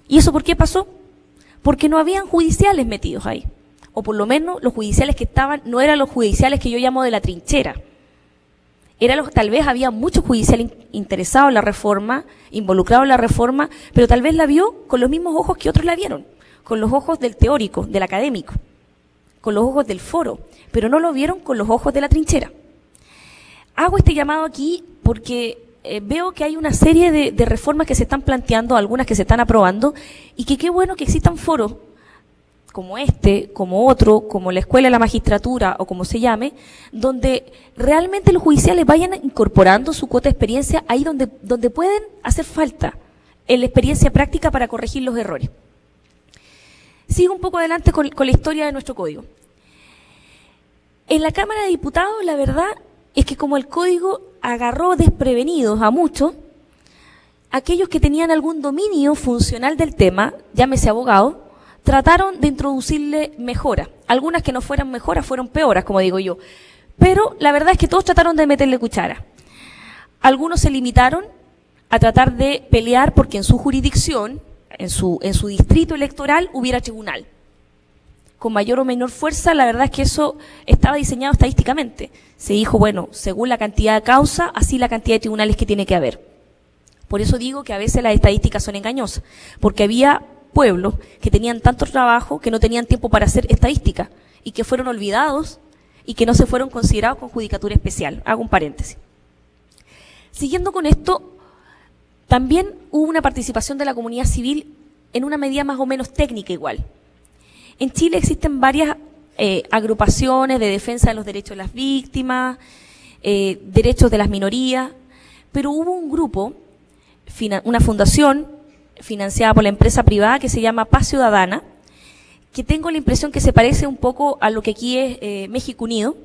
¿Y eso por qué pasó? Porque no habían judiciales metidos ahí. O por lo menos los judiciales que estaban no eran los judiciales que yo llamo de la trinchera. Tal vez había muchos judiciales interesados en la reforma, involucrados en la reforma, pero tal vez la vio con los mismos ojos que otros la vieron, con los ojos del teórico, del académico, con los ojos del foro, pero no lo vieron con los ojos de la trinchera. Hago este llamado aquí porque veo que hay una serie de reformas que se están planteando, algunas que se están aprobando, y que qué bueno que existan foros como este, como otro, como la Escuela de la Magistratura o como se llame, donde realmente los judiciales vayan incorporando su cuota de experiencia ahí donde pueden hacer falta en la experiencia práctica para corregir los errores. Sigo un poco adelante con la historia de nuestro código. En la Cámara de Diputados, la verdad es que como el código agarró desprevenidos a muchos, aquellos que tenían algún dominio funcional del tema, llámese abogados, trataron de introducirle mejoras. Algunas que no fueran mejoras fueron peoras, como digo yo. Pero la verdad es que todos trataron de meterle cuchara. Algunos se limitaron a tratar de pelear porque en su jurisdicción, en su distrito electoral, hubiera tribunal. Con mayor o menor fuerza, la verdad es que eso estaba diseñado estadísticamente. Se dijo, bueno, según la cantidad de causa, así la cantidad de tribunales que tiene que haber. Por eso digo que a veces las estadísticas son engañosas, porque había pueblos que tenían tanto trabajo que no tenían tiempo para hacer estadística y que fueron olvidados y que no se fueron considerados con judicatura especial. Hago un paréntesis. Siguiendo con esto, también hubo una participación de la comunidad civil en una medida más o menos técnica igual. En Chile existen varias agrupaciones de defensa de los derechos de las víctimas, derechos de las minorías, pero hubo un grupo, una fundación financiada por la empresa privada que se llama Paz Ciudadana, que tengo la impresión que se parece un poco a lo que aquí es México Unido,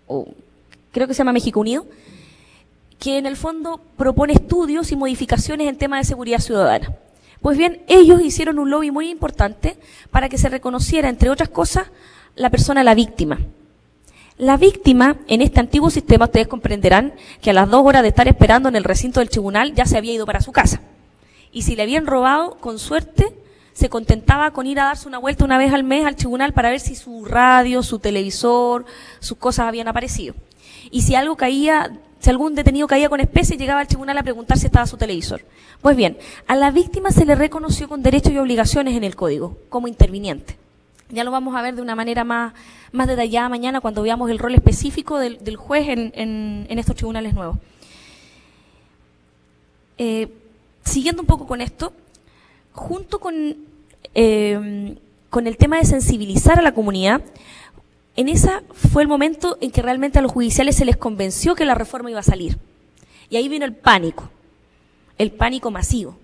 o creo que se llama México Unido, que en el fondo propone estudios y modificaciones en temas de seguridad ciudadana. Pues bien, ellos hicieron un lobby muy importante para que se reconociera, entre otras cosas, la persona, la víctima. La víctima, en este antiguo sistema, ustedes comprenderán que a las 2 horas de estar esperando en el recinto del tribunal ya se había ido para su casa. Y si le habían robado, con suerte, se contentaba con ir a darse una vuelta una vez al mes al tribunal para ver si su radio, su televisor, sus cosas habían aparecido. Y si algo caía, si algún detenido caía con especie, llegaba al tribunal a preguntar si estaba su televisor. Pues bien, a la víctima se le reconoció con derechos y obligaciones en el código, como interviniente. Ya lo vamos a ver de una manera más detallada mañana cuando veamos el rol específico del juez en estos tribunales nuevos. siguiendo un poco con esto, junto con el tema de sensibilizar a la comunidad, en esa fue el momento en que realmente a los judiciales se les convenció que la reforma iba a salir. Y ahí vino el pánico masivo,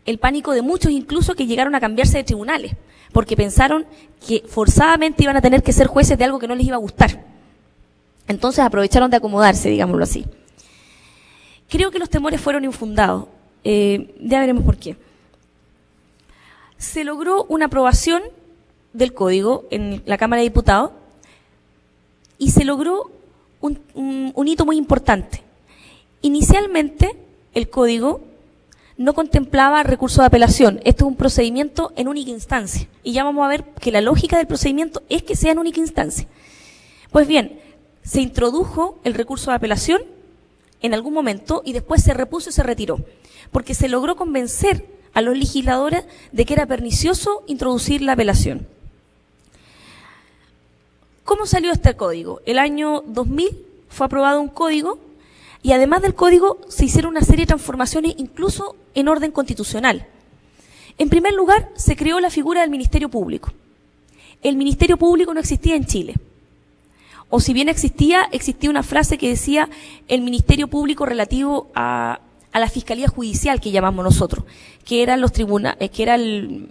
el pánico de muchos incluso que llegaron a cambiarse de tribunales, porque pensaron que forzadamente iban a tener que ser jueces de algo que no les iba a gustar. Entonces aprovecharon de acomodarse, digámoslo así. Creo que los temores fueron infundados. Ya veremos por qué. Se logró una aprobación del código en la Cámara de Diputados y se logró un hito muy importante. Inicialmente, el código no contemplaba recurso de apelación. Esto es un procedimiento en única instancia. Y ya vamos a ver que la lógica del procedimiento es que sea en única instancia. Pues bien, se introdujo el recurso de apelación en algún momento y después se repuso y se retiró, porque se logró convencer a los legisladores de que era pernicioso introducir la apelación. ¿Cómo salió este código? El año 2000 fue aprobado un código y además del código se hicieron una serie de transformaciones incluso en orden constitucional. En primer lugar, se creó la figura del Ministerio Público. El Ministerio Público no existía en Chile. O si bien existía una frase que decía el Ministerio Público relativo a la Fiscalía Judicial, que llamamos nosotros, que eran los tribunales, que era el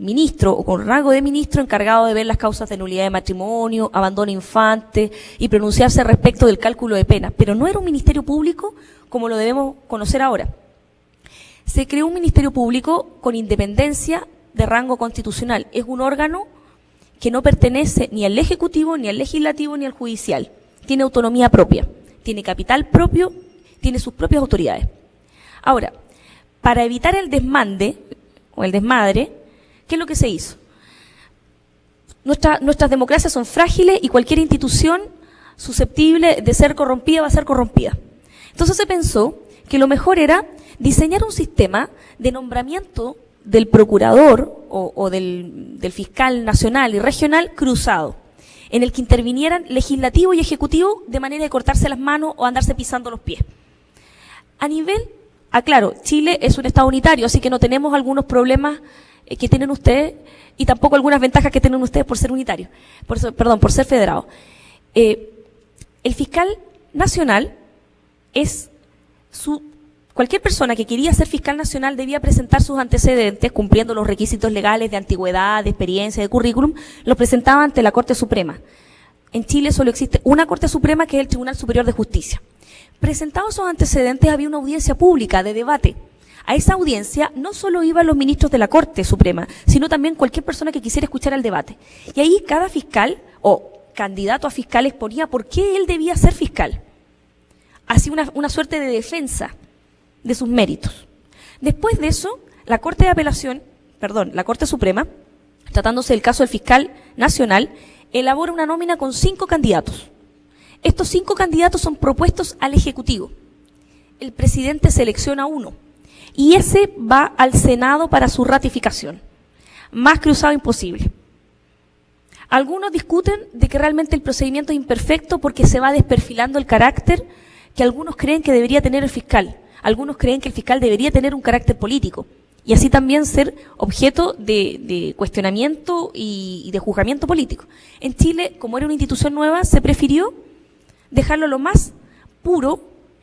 ministro o con rango de ministro encargado de ver las causas de nulidad de matrimonio, abandono infante y pronunciarse respecto del cálculo de penas, pero no era un Ministerio Público como lo debemos conocer ahora. Se creó un Ministerio Público con independencia de rango constitucional. Es un órgano que no pertenece ni al Ejecutivo, ni al Legislativo, ni al Judicial. Tiene autonomía propia, tiene capital propio, tiene sus propias autoridades. Ahora, para evitar el desmande o el desmadre, ¿qué es lo que se hizo? Nuestras democracias son frágiles y cualquier institución susceptible de ser corrompida va a ser corrompida. Entonces se pensó que lo mejor era diseñar un sistema de nombramiento del procurador o del fiscal nacional y regional cruzado, en el que intervinieran legislativo y ejecutivo de manera de cortarse las manos o andarse pisando los pies. A nivel, claro, Chile es un estado unitario, así que no tenemos algunos problemas que tienen ustedes y tampoco algunas ventajas que tienen ustedes por ser unitarios, por ser federados. El fiscal nacional es cualquier persona que quería ser fiscal nacional debía presentar sus antecedentes cumpliendo los requisitos legales de antigüedad, de experiencia, de currículum, los presentaba ante la Corte Suprema. En Chile solo existe una Corte Suprema que es el Tribunal Superior de Justicia. Presentados esos antecedentes había una audiencia pública de debate. A esa audiencia no solo iban los ministros de la Corte Suprema, sino también cualquier persona que quisiera escuchar el debate. Y ahí cada fiscal o candidato a fiscal exponía por qué él debía ser fiscal. Así una suerte de defensa de sus méritos. Después de eso, la Corte Suprema, tratándose del caso del fiscal nacional, elabora una nómina con 5 candidatos. Estos 5 candidatos son propuestos al Ejecutivo. El presidente selecciona uno y ese va al Senado para su ratificación. Más cruzado imposible. Algunos discuten de que realmente el procedimiento es imperfecto porque se va desperfilando el carácter que algunos creen que debería tener el fiscal. Algunos creen que el fiscal debería tener un carácter político y así también ser objeto de cuestionamiento y de juzgamiento político. En Chile, como era una institución nueva, se prefirió dejarlo lo más puro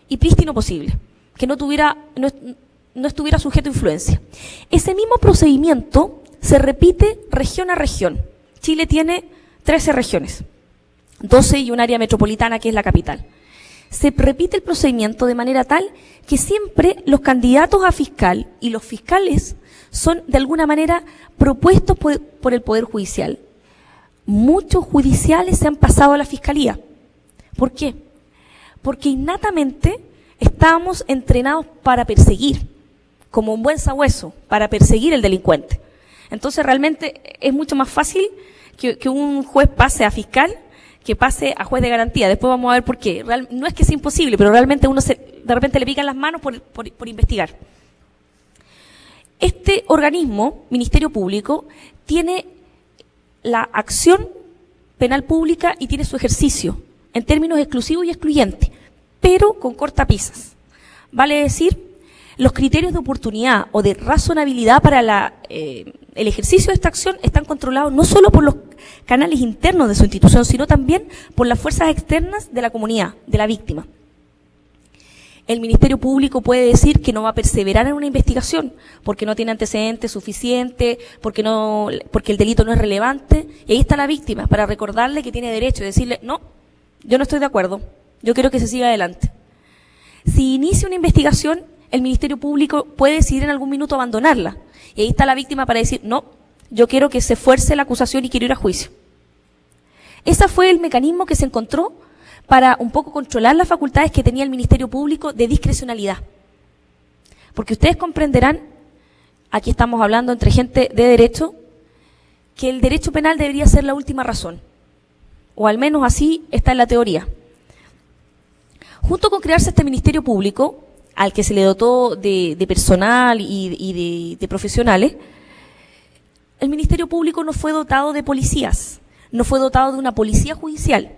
y prístino posible, que no estuviera sujeto a influencia. Ese mismo procedimiento se repite región a región. Chile tiene 13 regiones, 12 y un área metropolitana que es la capital. Se repite el procedimiento de manera tal que siempre los candidatos a fiscal y los fiscales son de alguna manera propuestos por el Poder Judicial. Muchos judiciales se han pasado a la Fiscalía. ¿Por qué? Porque innatamente estábamos entrenados para perseguir, como un buen sabueso, para perseguir al delincuente. Entonces realmente es mucho más fácil que un juez pase a fiscal que pase a juez de garantía. Después vamos a ver por qué. No es que sea imposible, pero realmente de repente le pican las manos por investigar. Este organismo, Ministerio Público, tiene la acción penal pública y tiene su ejercicio en términos exclusivos y excluyentes, pero con cortapisas. Vale decir, los criterios de oportunidad o de razonabilidad para el ejercicio de esta acción están controlados no solo por los canales internos de su institución, sino también por las fuerzas externas de la comunidad, de la víctima. El Ministerio Público puede decir que no va a perseverar en una investigación porque no tiene antecedentes suficientes, porque el delito no es relevante, y ahí está la víctima para recordarle que tiene derecho y decirle, no, yo no estoy de acuerdo, yo quiero que se siga adelante. Si inicia una investigación, el Ministerio Público puede decidir en algún minuto abandonarla. Y ahí está la víctima para decir, no, yo quiero que se fuerce la acusación y quiero ir a juicio. Ese fue el mecanismo que se encontró para un poco controlar las facultades que tenía el Ministerio Público de discrecionalidad. Porque ustedes comprenderán, aquí estamos hablando entre gente de derecho, que el derecho penal debería ser la última razón. O al menos así está en la teoría. Junto con crearse este Ministerio Público, al que se le dotó de personal y de profesionales, el Ministerio Público no fue dotado de policías, no fue dotado de una policía judicial.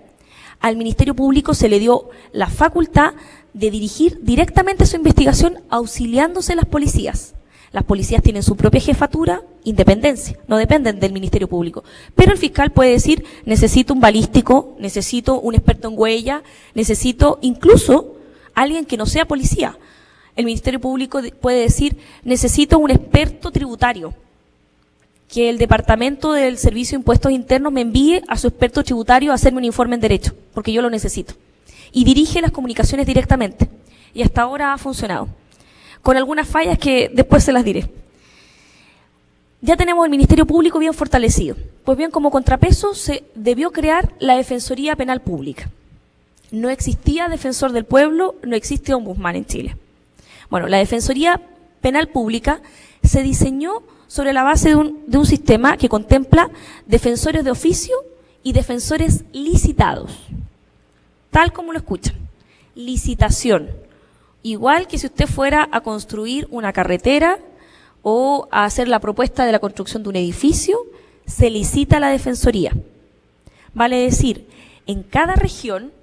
Al Ministerio Público se le dio la facultad de dirigir directamente su investigación auxiliándose las policías. Las policías tienen su propia jefatura, independencia, no dependen del Ministerio Público. Pero el fiscal puede decir, necesito un balístico, necesito un experto en huella, necesito incluso alguien que no sea policía. El Ministerio Público puede decir, necesito un experto tributario, que el Departamento del Servicio de Impuestos Internos me envíe a su experto tributario a hacerme un informe en derecho, porque yo lo necesito. Y dirige las comunicaciones directamente. Y hasta ahora ha funcionado. Con algunas fallas que después se las diré. Ya tenemos el Ministerio Público bien fortalecido. Pues bien, como contrapeso se debió crear la Defensoría Penal Pública. No existía defensor del pueblo, no existe ombudsman en Chile. Bueno, la Defensoría Penal Pública se diseñó sobre la base de un sistema que contempla defensores de oficio y defensores licitados. Tal como lo escuchan. Licitación. Igual que si usted fuera a construir una carretera o a hacer la propuesta de la construcción de un edificio, se licita la defensoría. Vale decir, en cada región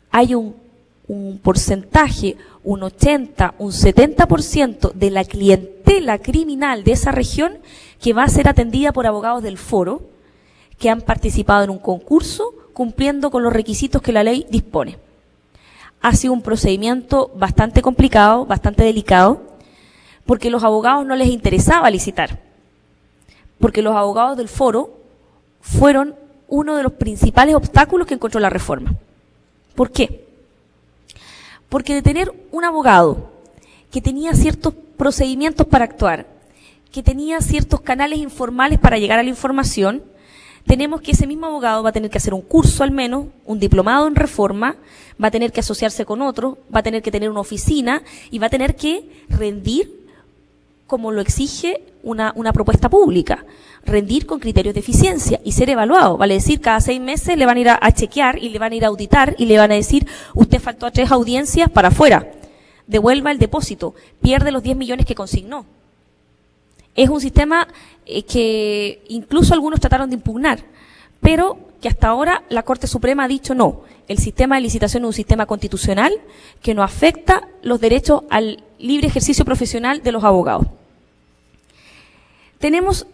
hay un porcentaje, un 80, un 70% de la clientela criminal de esa región que va a ser atendida por abogados del foro que han participado en un concurso cumpliendo con los requisitos que la ley dispone. Ha sido un procedimiento bastante complicado, bastante delicado, porque a los abogados no les interesaba licitar, porque los abogados del foro fueron uno de los principales obstáculos que encontró la reforma. ¿Por qué? Porque de tener un abogado que tenía ciertos procedimientos para actuar, que tenía ciertos canales informales para llegar a la información, tenemos que ese mismo abogado va a tener que hacer un curso al menos, un diplomado en reforma, va a tener que asociarse con otros, va a tener que tener una oficina y va a tener que rendir como lo exige una propuesta pública, rendir con criterios de eficiencia y ser evaluado. Vale decir, cada 6 meses le van a ir a chequear y le van a ir a auditar y le van a decir, usted faltó a 3 audiencias para afuera, devuelva el depósito, pierde los 10 millones que consignó. Es un sistema que incluso algunos trataron de impugnar, pero que hasta ahora la Corte Suprema ha dicho no. El sistema de licitación es un sistema constitucional que no afecta los derechos al libre ejercicio profesional de los abogados. Tenemos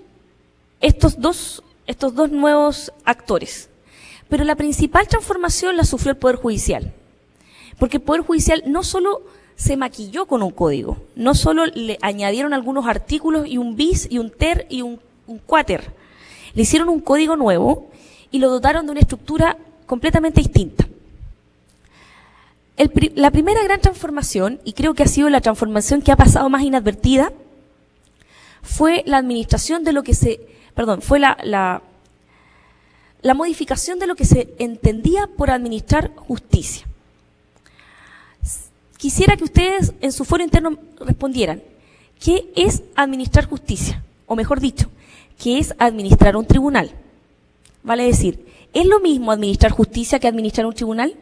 estos dos nuevos actores, pero la principal transformación la sufrió el Poder Judicial, porque el Poder Judicial no solo se maquilló con un código, no solo le añadieron algunos artículos y un bis y un ter y un cuáter, le hicieron un código nuevo y lo dotaron de una estructura completamente distinta. La primera gran transformación, y creo que ha sido la transformación que ha pasado más inadvertida, fue la administración de lo que fue la modificación de lo que se entendía por administrar justicia. Quisiera que ustedes en su foro interno respondieran, ¿qué es administrar justicia? O mejor dicho, ¿qué es administrar un tribunal? Vale decir, ¿es lo mismo administrar justicia que administrar un tribunal?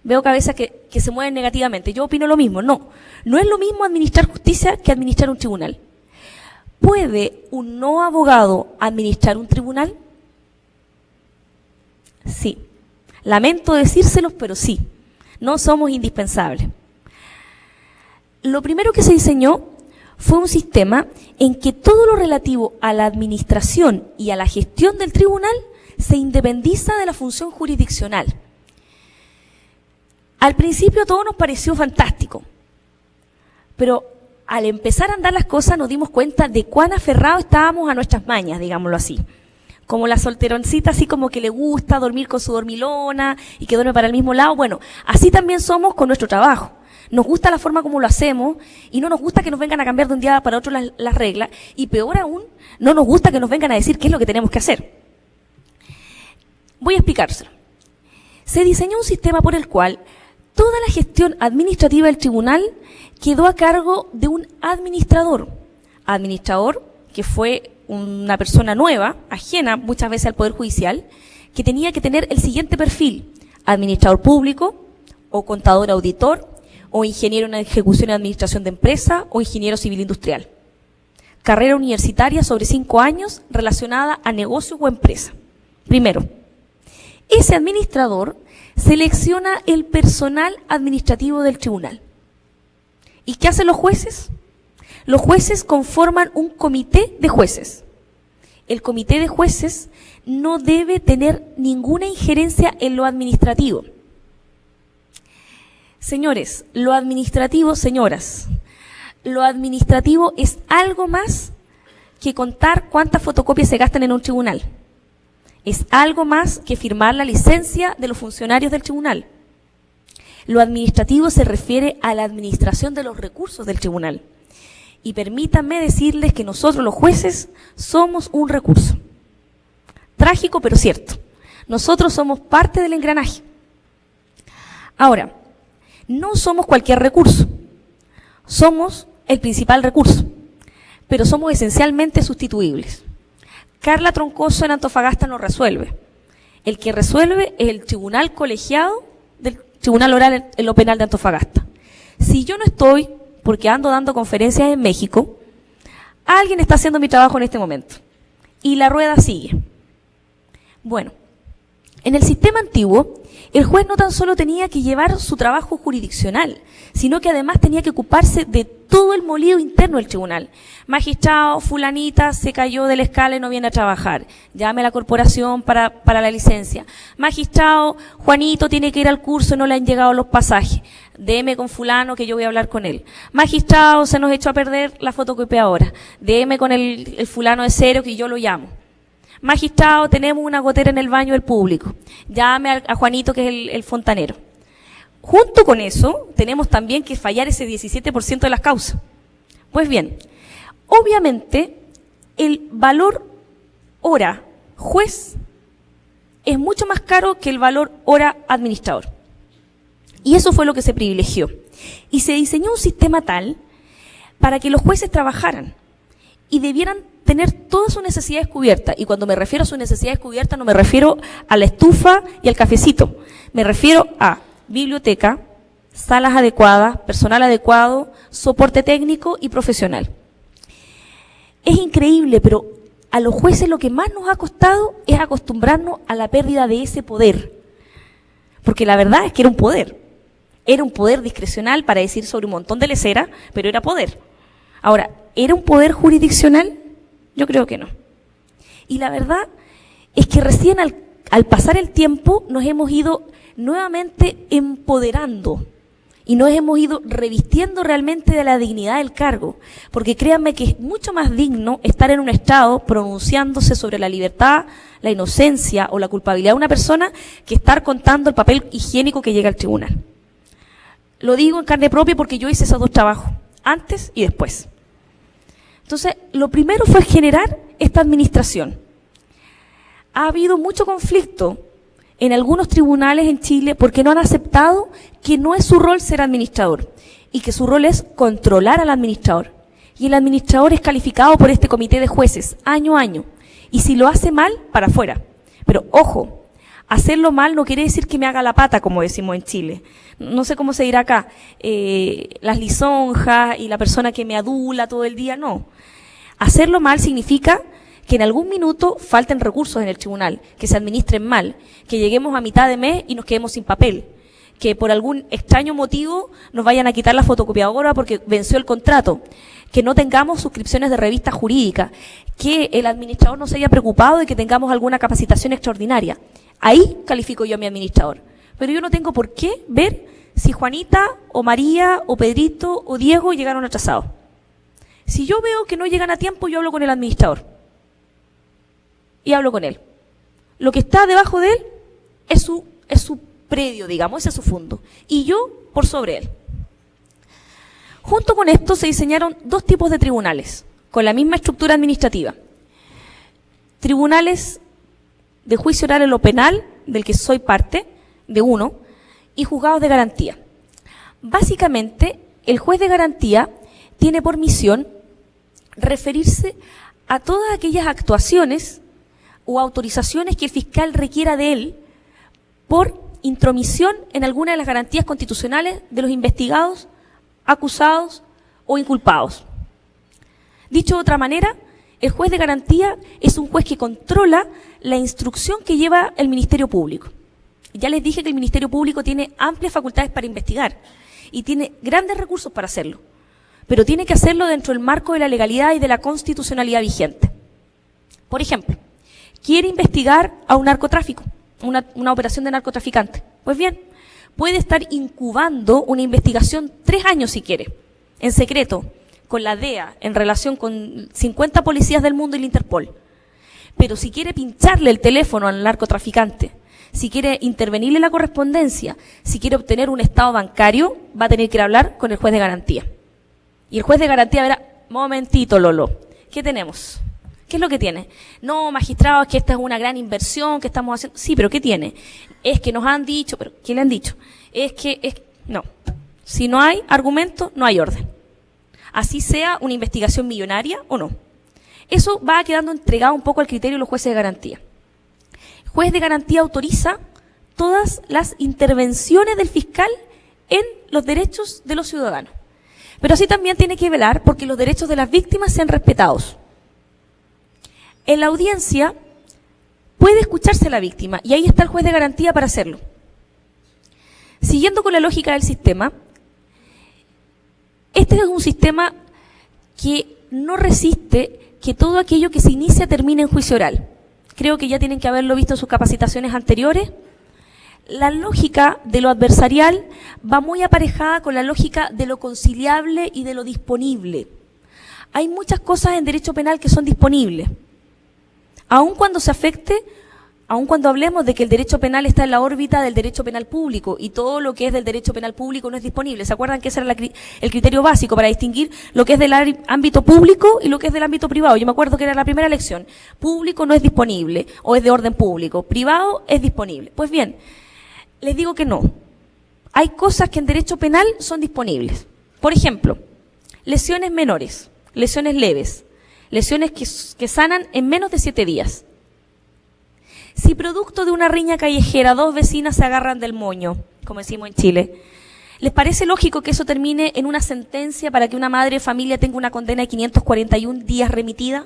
Veo cabezas que se mueven negativamente. Yo opino lo mismo. No es lo mismo administrar justicia que administrar un tribunal. ¿Puede un no abogado administrar un tribunal? Sí. Lamento decírselos, pero sí. No somos indispensables. Lo primero que se diseñó fue un sistema en que todo lo relativo a la administración y a la gestión del tribunal se independiza de la función jurisdiccional. Al principio todo nos pareció fantástico, pero al empezar a andar las cosas nos dimos cuenta de cuán aferrados estábamos a nuestras mañas, digámoslo así. Como la solteroncita, así como que le gusta dormir con su dormilona y que duerme para el mismo lado. Bueno, así también somos con nuestro trabajo. Nos gusta la forma como lo hacemos y no nos gusta que nos vengan a cambiar de un día para otro las reglas, y peor aún, no nos gusta que nos vengan a decir qué es lo que tenemos que hacer. Voy a explicárselo. Se diseñó un sistema por el cual toda la gestión administrativa del tribunal quedó a cargo de un administrador. Administrador que fue una persona nueva, ajena muchas veces al Poder Judicial, que tenía que tener el siguiente perfil: administrador público, o contador auditor, o ingeniero en ejecución y administración de empresa, o ingeniero civil industrial. Carrera universitaria sobre 5 años relacionada a negocio o empresa. Primero, ese administrador selecciona el personal administrativo del tribunal. ¿Y qué hacen los jueces? Los jueces conforman un comité de jueces. El comité de jueces no debe tener ninguna injerencia en lo administrativo. Señores, lo administrativo, señoras, lo administrativo es algo más que contar cuántas fotocopias se gastan en un tribunal. Es algo más que firmar la licencia de los funcionarios del tribunal. Lo administrativo se refiere a la administración de los recursos del tribunal. Y permítanme decirles que nosotros los jueces somos un recurso. Trágico, pero cierto. Nosotros somos parte del engranaje. Ahora, no somos cualquier recurso. Somos el principal recurso, pero somos esencialmente sustituibles. Carla Troncoso en Antofagasta no resuelve. El que resuelve es el tribunal colegiado del Tribunal Oral en lo Penal de Antofagasta. Si yo no estoy, porque ando dando conferencias en México, alguien está haciendo mi trabajo en este momento. Y la rueda sigue. Bueno, en el sistema antiguo, el juez no tan solo tenía que llevar su trabajo jurisdiccional, sino que además tenía que ocuparse de todo el molido interno del tribunal. Magistrado, fulanita se cayó de la escala y no viene a trabajar. Llame a la corporación para la licencia. Magistrado, Juanito tiene que ir al curso y no le han llegado los pasajes. Deme con fulano que yo voy a hablar con él. Magistrado, se nos echó a perder la fotocopiadora. Deme con el fulano de cero que yo lo llamo. Magistrado, tenemos una gotera en el baño del público. Llame a Juanito, que es el fontanero. Junto con eso, tenemos también que fallar ese 17% de las causas. Pues bien, obviamente, el valor hora juez es mucho más caro que el valor hora administrador. Y eso fue lo que se privilegió. Y se diseñó un sistema tal para que los jueces trabajaran y debieran tener todas sus necesidades cubiertas. Y cuando me refiero a sus necesidades cubiertas, no me refiero a la estufa y al cafecito. Me refiero a biblioteca, salas adecuadas, personal adecuado, soporte técnico y profesional. Es increíble, pero a los jueces lo que más nos ha costado es acostumbrarnos a la pérdida de ese poder. Porque la verdad es que era un poder. Era un poder discrecional para decir sobre un montón de leceras, pero era poder. Ahora, ¿era un poder jurisdiccional? Yo creo que no. Y la verdad es que recién al pasar el tiempo nos hemos ido nuevamente empoderando y nos hemos ido revistiendo realmente de la dignidad del cargo, porque créanme que es mucho más digno estar en un estrado pronunciándose sobre la libertad, la inocencia o la culpabilidad de una persona que estar contando el papel higiénico que llega al tribunal. Lo digo en carne propia porque yo hice esos dos trabajos, antes y después. Entonces, lo primero fue generar esta administración. Ha habido mucho conflicto en algunos tribunales en Chile porque no han aceptado que no es su rol ser administrador y que su rol es controlar al administrador. Y el administrador es calificado por este comité de jueces año a año. Y si lo hace mal, para afuera. Pero ojo, hacerlo mal no quiere decir que me haga la pata, como decimos en Chile. No sé cómo se dirá acá, las lisonjas y la persona que me adula todo el día, no. Hacerlo mal significa que en algún minuto falten recursos en el tribunal, que se administren mal, que lleguemos a mitad de mes y nos quedemos sin papel, que por algún extraño motivo nos vayan a quitar la fotocopiadora porque venció el contrato, que no tengamos suscripciones de revistas jurídicas, que el administrador no se haya preocupado de que tengamos alguna capacitación extraordinaria. Ahí califico yo a mi administrador. Pero yo no tengo por qué ver si Juanita o María o Pedrito o Diego llegaron atrasados. Si yo veo que no llegan a tiempo, yo hablo con el administrador. Y hablo con él. Lo que está debajo de él es su predio, digamos, ese es su fondo. Y yo por sobre él. Junto con esto se diseñaron dos tipos de tribunales, con la misma estructura administrativa. Tribunales de juicio oral en lo penal, del que soy parte, de uno, y juzgados de garantía. Básicamente, el juez de garantía tiene por misión referirse a todas aquellas actuaciones o autorizaciones que el fiscal requiera de él por intromisión en alguna de las garantías constitucionales de los investigados, acusados o inculpados. Dicho de otra manera, el juez de garantía es un juez que controla la instrucción que lleva el Ministerio Público. Ya les dije que el Ministerio Público tiene amplias facultades para investigar y tiene grandes recursos para hacerlo, pero tiene que hacerlo dentro del marco de la legalidad y de la constitucionalidad vigente. Por ejemplo, quiere investigar a un narcotráfico, una operación de narcotraficante. Pues bien, puede estar incubando una investigación 3 años si quiere, en secreto, con la DEA, en relación con 50 policías del mundo y el Interpol. Pero si quiere pincharle el teléfono al narcotraficante, si quiere intervenirle la correspondencia, si quiere obtener un estado bancario, va a tener que ir a hablar con el juez de garantía. Y el juez de garantía verá, momentito Lolo, ¿qué tenemos? ¿Qué es lo que tiene? No, magistrado, es que esta es una gran inversión que estamos haciendo. Sí, pero ¿qué tiene? Es que nos han dicho, pero ¿qué le han dicho? No. Si no hay argumento, no hay orden. Así sea una investigación millonaria o no. Eso va quedando entregado un poco al criterio de los jueces de garantía. El juez de garantía autoriza todas las intervenciones del fiscal en los derechos de los ciudadanos. Pero así también tiene que velar porque los derechos de las víctimas sean respetados. En la audiencia puede escucharse a la víctima y ahí está el juez de garantía para hacerlo. Siguiendo con la lógica del sistema, este es un sistema que no resiste que todo aquello que se inicia termine en juicio oral. Creo que ya tienen que haberlo visto en sus capacitaciones anteriores. La lógica de lo adversarial va muy aparejada con la lógica de lo conciliable y de lo disponible. Hay muchas cosas en derecho penal que son disponibles. Aun cuando se afecte, aun cuando hablemos de que el derecho penal está en la órbita del derecho penal público y todo lo que es del derecho penal público no es disponible. ¿Se acuerdan que ese era el criterio básico para distinguir lo que es del ámbito público y lo que es del ámbito privado? Yo me acuerdo que era la primera lección. Público no es disponible o es de orden público. Privado es disponible. Pues bien, les digo que no. Hay cosas que en derecho penal son disponibles. Por ejemplo, lesiones menores, lesiones leves, lesiones que sanan en menos de 7 días. Si producto de una riña callejera 2 vecinas se agarran del moño, como decimos en Chile, ¿les parece lógico que eso termine en una sentencia para que una madre de familia tenga una condena de 541 días remitida? A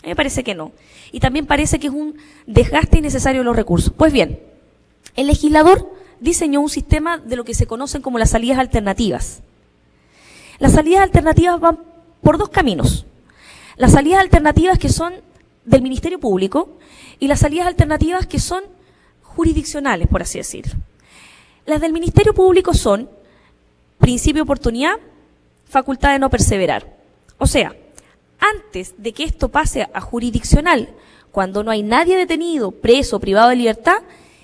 mí me parece que no. Y también parece que es un desgaste innecesario de los recursos. Pues bien, el legislador diseñó un sistema de lo que se conocen como las salidas alternativas. Las salidas alternativas van por 2 caminos. Las salidas alternativas que son del Ministerio Público y las salidas alternativas que son jurisdiccionales, por así decirlo. Las del Ministerio Público son principio de oportunidad, facultad de no perseverar. O sea, antes de que esto pase a jurisdiccional, cuando no hay nadie detenido, preso, privado de libertad,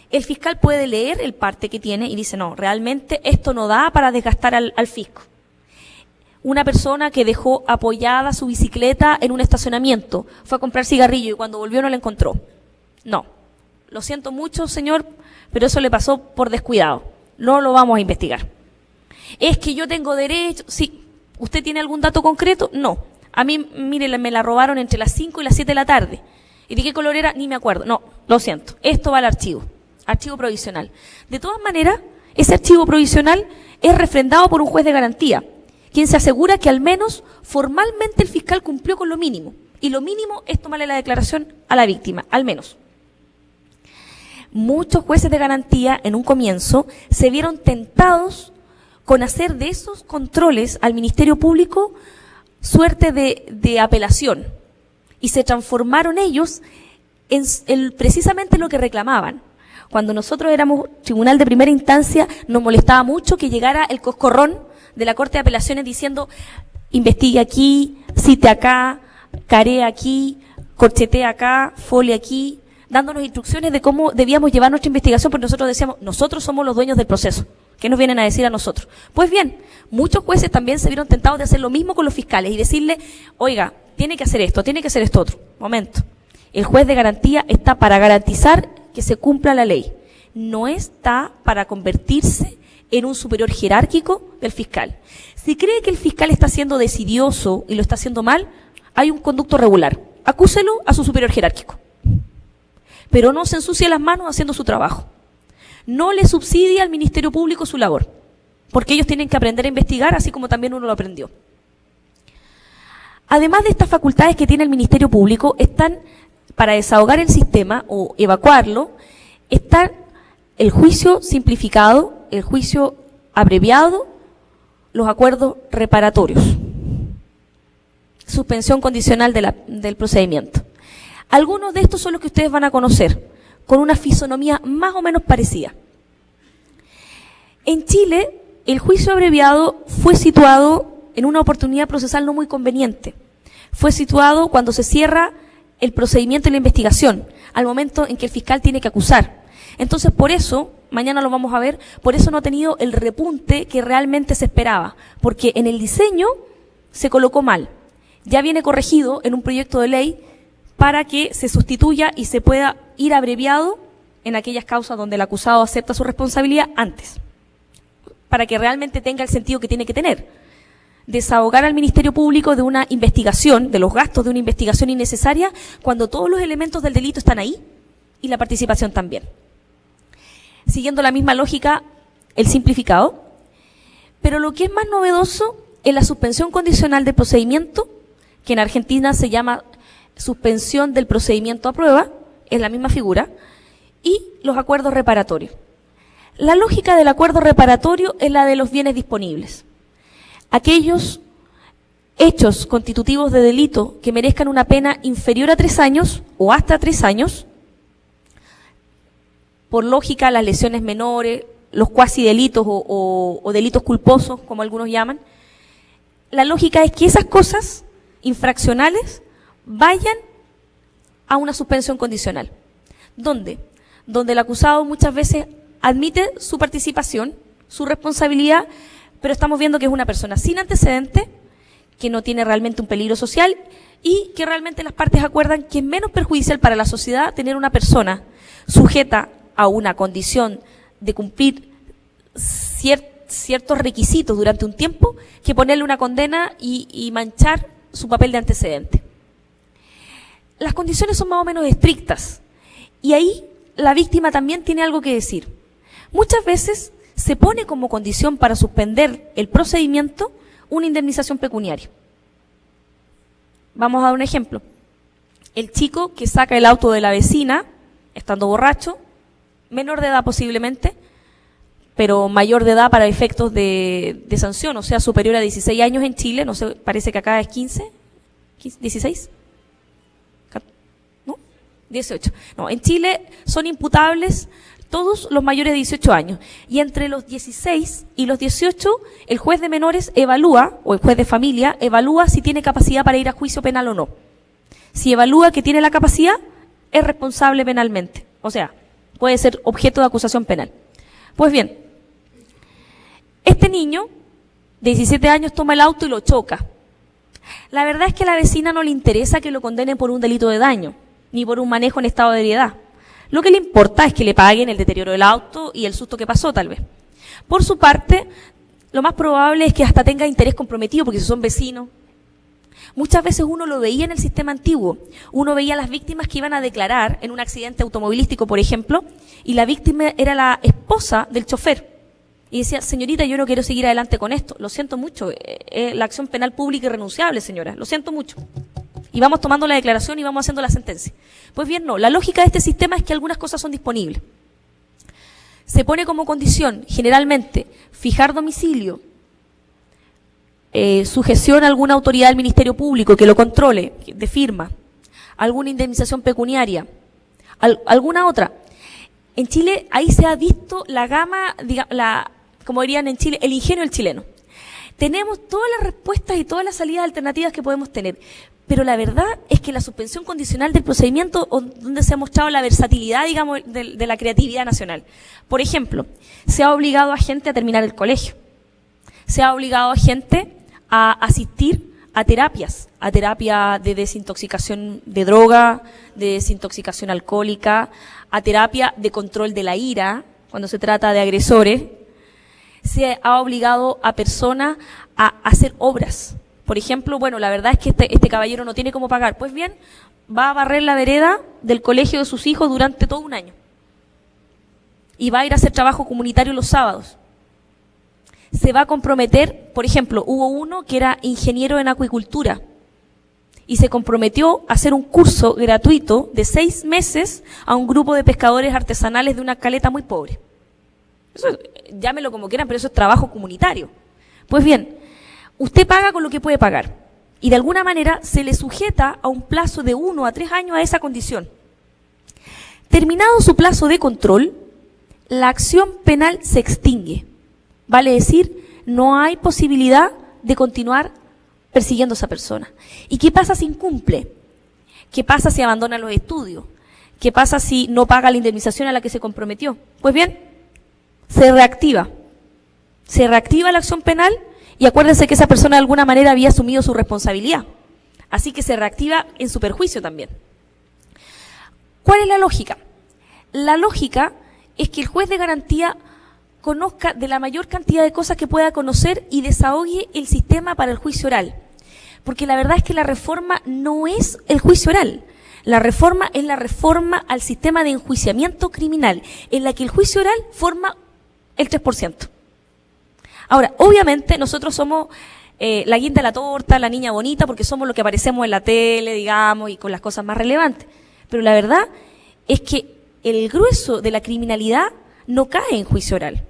el fiscal puede leer el parte que tiene y dice, no, realmente esto no da para desgastar al fisco. Una persona que dejó apoyada su bicicleta en un estacionamiento, fue a comprar cigarrillo y cuando volvió no la encontró. No, lo siento mucho, señor, pero eso le pasó por descuidado. No lo vamos a investigar. Es que yo tengo derecho, sí. ¿Usted tiene algún dato concreto? No. A mí, mire, me la robaron entre las 5 y las 7 de la tarde. ¿Y de qué color era? Ni me acuerdo. No, lo siento. Esto va al archivo provisional. De todas maneras, ese archivo provisional es refrendado por un juez de garantía, quien se asegura que al menos formalmente el fiscal cumplió con lo mínimo. Y lo mínimo es tomarle la declaración a la víctima, al menos. muchos jueces de garantía en un comienzo se vieron tentados con hacer de esos controles al Ministerio Público suerte de apelación, y se transformaron ellos en precisamente lo que reclamaban. Cuando nosotros éramos tribunal de primera instancia, nos molestaba mucho que llegara el coscorrón de la Corte de Apelaciones diciendo: investigue aquí, cite acá, caree aquí, corchetee acá, folie aquí, dándonos instrucciones de cómo debíamos llevar nuestra investigación, porque nosotros decíamos, nosotros somos los dueños del proceso. ¿Qué nos vienen a decir a nosotros? Pues bien, muchos jueces también se vieron tentados de hacer lo mismo con los fiscales y decirle: oiga, tiene que hacer esto otro. Momento. El juez de garantía está para garantizar que se cumpla la ley. No está para convertirse en un superior jerárquico del fiscal. Si cree que el fiscal está siendo desidioso y lo está haciendo mal, hay un conducto regular. Acúselo a su superior jerárquico. Pero no se ensucie las manos haciendo su trabajo. No le subsidia al Ministerio Público su labor, porque ellos tienen que aprender a investigar, así como también uno lo aprendió. Además de estas facultades que tiene el Ministerio Público, están, para desahogar el sistema o evacuarlo, está el juicio simplificado, el juicio abreviado, los acuerdos reparatorios, suspensión condicional del procedimiento. Algunos de estos son los que ustedes van a conocer, con una fisonomía más o menos parecida. En Chile, el juicio abreviado fue situado en una oportunidad procesal no muy conveniente. Fue situado cuando se cierra el procedimiento de la investigación, al momento en que el fiscal tiene que acusar. Entonces, por eso, mañana lo vamos a ver, por eso no ha tenido el repunte que realmente se esperaba, porque en el diseño se colocó mal. Ya viene corregido en un proyecto de ley para que se sustituya y se pueda ir abreviado en aquellas causas donde el acusado acepta su responsabilidad antes, para que realmente tenga el sentido que tiene que tener. Desahogar al Ministerio Público de una investigación, de los gastos de una investigación innecesaria, cuando todos los elementos del delito están ahí y la participación también. Siguiendo la misma lógica, el simplificado. Pero lo que es más novedoso es la suspensión condicional del procedimiento, que en Argentina se llama suspensión del procedimiento a prueba, es la misma figura, y los acuerdos reparatorios. La lógica del acuerdo reparatorio es la de los bienes disponibles. Aquellos hechos constitutivos de delito que merezcan una pena inferior a 3 años o hasta 3 años, por lógica las lesiones menores, los cuasi delitos o delitos culposos, como algunos llaman, la lógica es que esas cosas infraccionales vayan a una suspensión condicional. ¿Dónde? Donde el acusado muchas veces admite su participación, su responsabilidad, pero estamos viendo que es una persona sin antecedente, que no tiene realmente un peligro social y que realmente las partes acuerdan que es menos perjudicial para la sociedad tener una persona sujeta a una condición de cumplir ciertos requisitos durante un tiempo que ponerle una condena y manchar su papel de antecedente. Las condiciones son más o menos estrictas y ahí la víctima también tiene algo que decir. Muchas veces se pone como condición para suspender el procedimiento una indemnización pecuniaria. Vamos a dar un ejemplo. El chico que saca el auto de la vecina, estando borracho, menor de edad posiblemente, pero mayor de edad para efectos de sanción, o sea, superior a 16 años en Chile, no sé, parece que acá es 15, 16, ¿no? 18. No, en Chile son imputables todos los mayores de 18 años. Y entre los 16 y los 18, el juez de menores evalúa, o el juez de familia, evalúa si tiene capacidad para ir a juicio penal o no. Si evalúa que tiene la capacidad, es responsable penalmente. O sea, puede ser objeto de acusación penal. Pues bien, este niño de 17 años toma el auto y lo choca. La verdad es que a la vecina no le interesa que lo condenen por un delito de daño, ni por un manejo en estado de ebriedad. Lo que le importa es que le paguen el deterioro del auto y el susto que pasó, tal vez. Por su parte, lo más probable es que hasta tenga interés comprometido, porque si son vecinos. Muchas veces uno lo veía en el sistema antiguo. Uno veía a las víctimas que iban a declarar en un accidente automovilístico, por ejemplo, y la víctima era la esposa del chofer. Y decía, señorita, yo no quiero seguir adelante con esto. Lo siento mucho. La acción penal pública es irrenunciable, señora. Lo siento mucho. Y vamos tomando la declaración y vamos haciendo la sentencia. Pues bien, no. La lógica de este sistema es que algunas cosas son disponibles. se pone como condición, generalmente, fijar domicilio, sujeción a alguna autoridad del Ministerio Público que lo controle, de firma, alguna indemnización pecuniaria, alguna otra. En Chile, ahí se ha visto la gama, como dirían en Chile, el ingenio del chileno. Tenemos todas las respuestas y todas las salidas alternativas que podemos tener, pero la verdad es que la suspensión condicional del procedimiento, donde se ha mostrado la versatilidad, digamos, de la creatividad nacional. Por ejemplo, se ha obligado a gente a terminar el colegio, se ha obligado a gente a asistir a terapias de desintoxicación de droga, de desintoxicación alcohólica, a terapia de control de la ira, cuando se trata de agresores. Se ha obligado a personas a hacer obras. Por ejemplo, bueno, la verdad es que este caballero no tiene cómo pagar. Pues bien, va a barrer la vereda del colegio de sus hijos durante todo un año. Y va a ir a hacer trabajo comunitario los sábados. Se va a comprometer, por ejemplo, hubo uno que era ingeniero en acuicultura y se comprometió a hacer un curso gratuito de 6 meses a un grupo de pescadores artesanales de una caleta muy pobre. Eso, llámelo como quieran, pero eso es trabajo comunitario. Pues bien, usted paga con lo que puede pagar y de alguna manera se le sujeta a un plazo de 1 a 3 años a esa condición. Terminado su plazo de control, la acción penal se extingue. Vale decir, no hay posibilidad de continuar persiguiendo a esa persona. ¿Y qué pasa si incumple? ¿Qué pasa si abandona los estudios? ¿Qué pasa si no paga la indemnización a la que se comprometió? Pues bien, se reactiva. Se reactiva la acción penal y acuérdense que esa persona de alguna manera había asumido su responsabilidad. Así que se reactiva en su perjuicio también. ¿Cuál es la lógica? La lógica es que el juez de garantía conozca de la mayor cantidad de cosas que pueda conocer y desahogue el sistema para el juicio oral. Porque la verdad es que la reforma no es el juicio oral. La reforma es la reforma al sistema de enjuiciamiento criminal, en la que el juicio oral forma el 3%. Ahora, obviamente nosotros somos la guinda de la torta, la niña bonita, porque somos lo que aparecemos en la tele, digamos, y con las cosas más relevantes. Pero la verdad es que el grueso de la criminalidad no cae en juicio oral.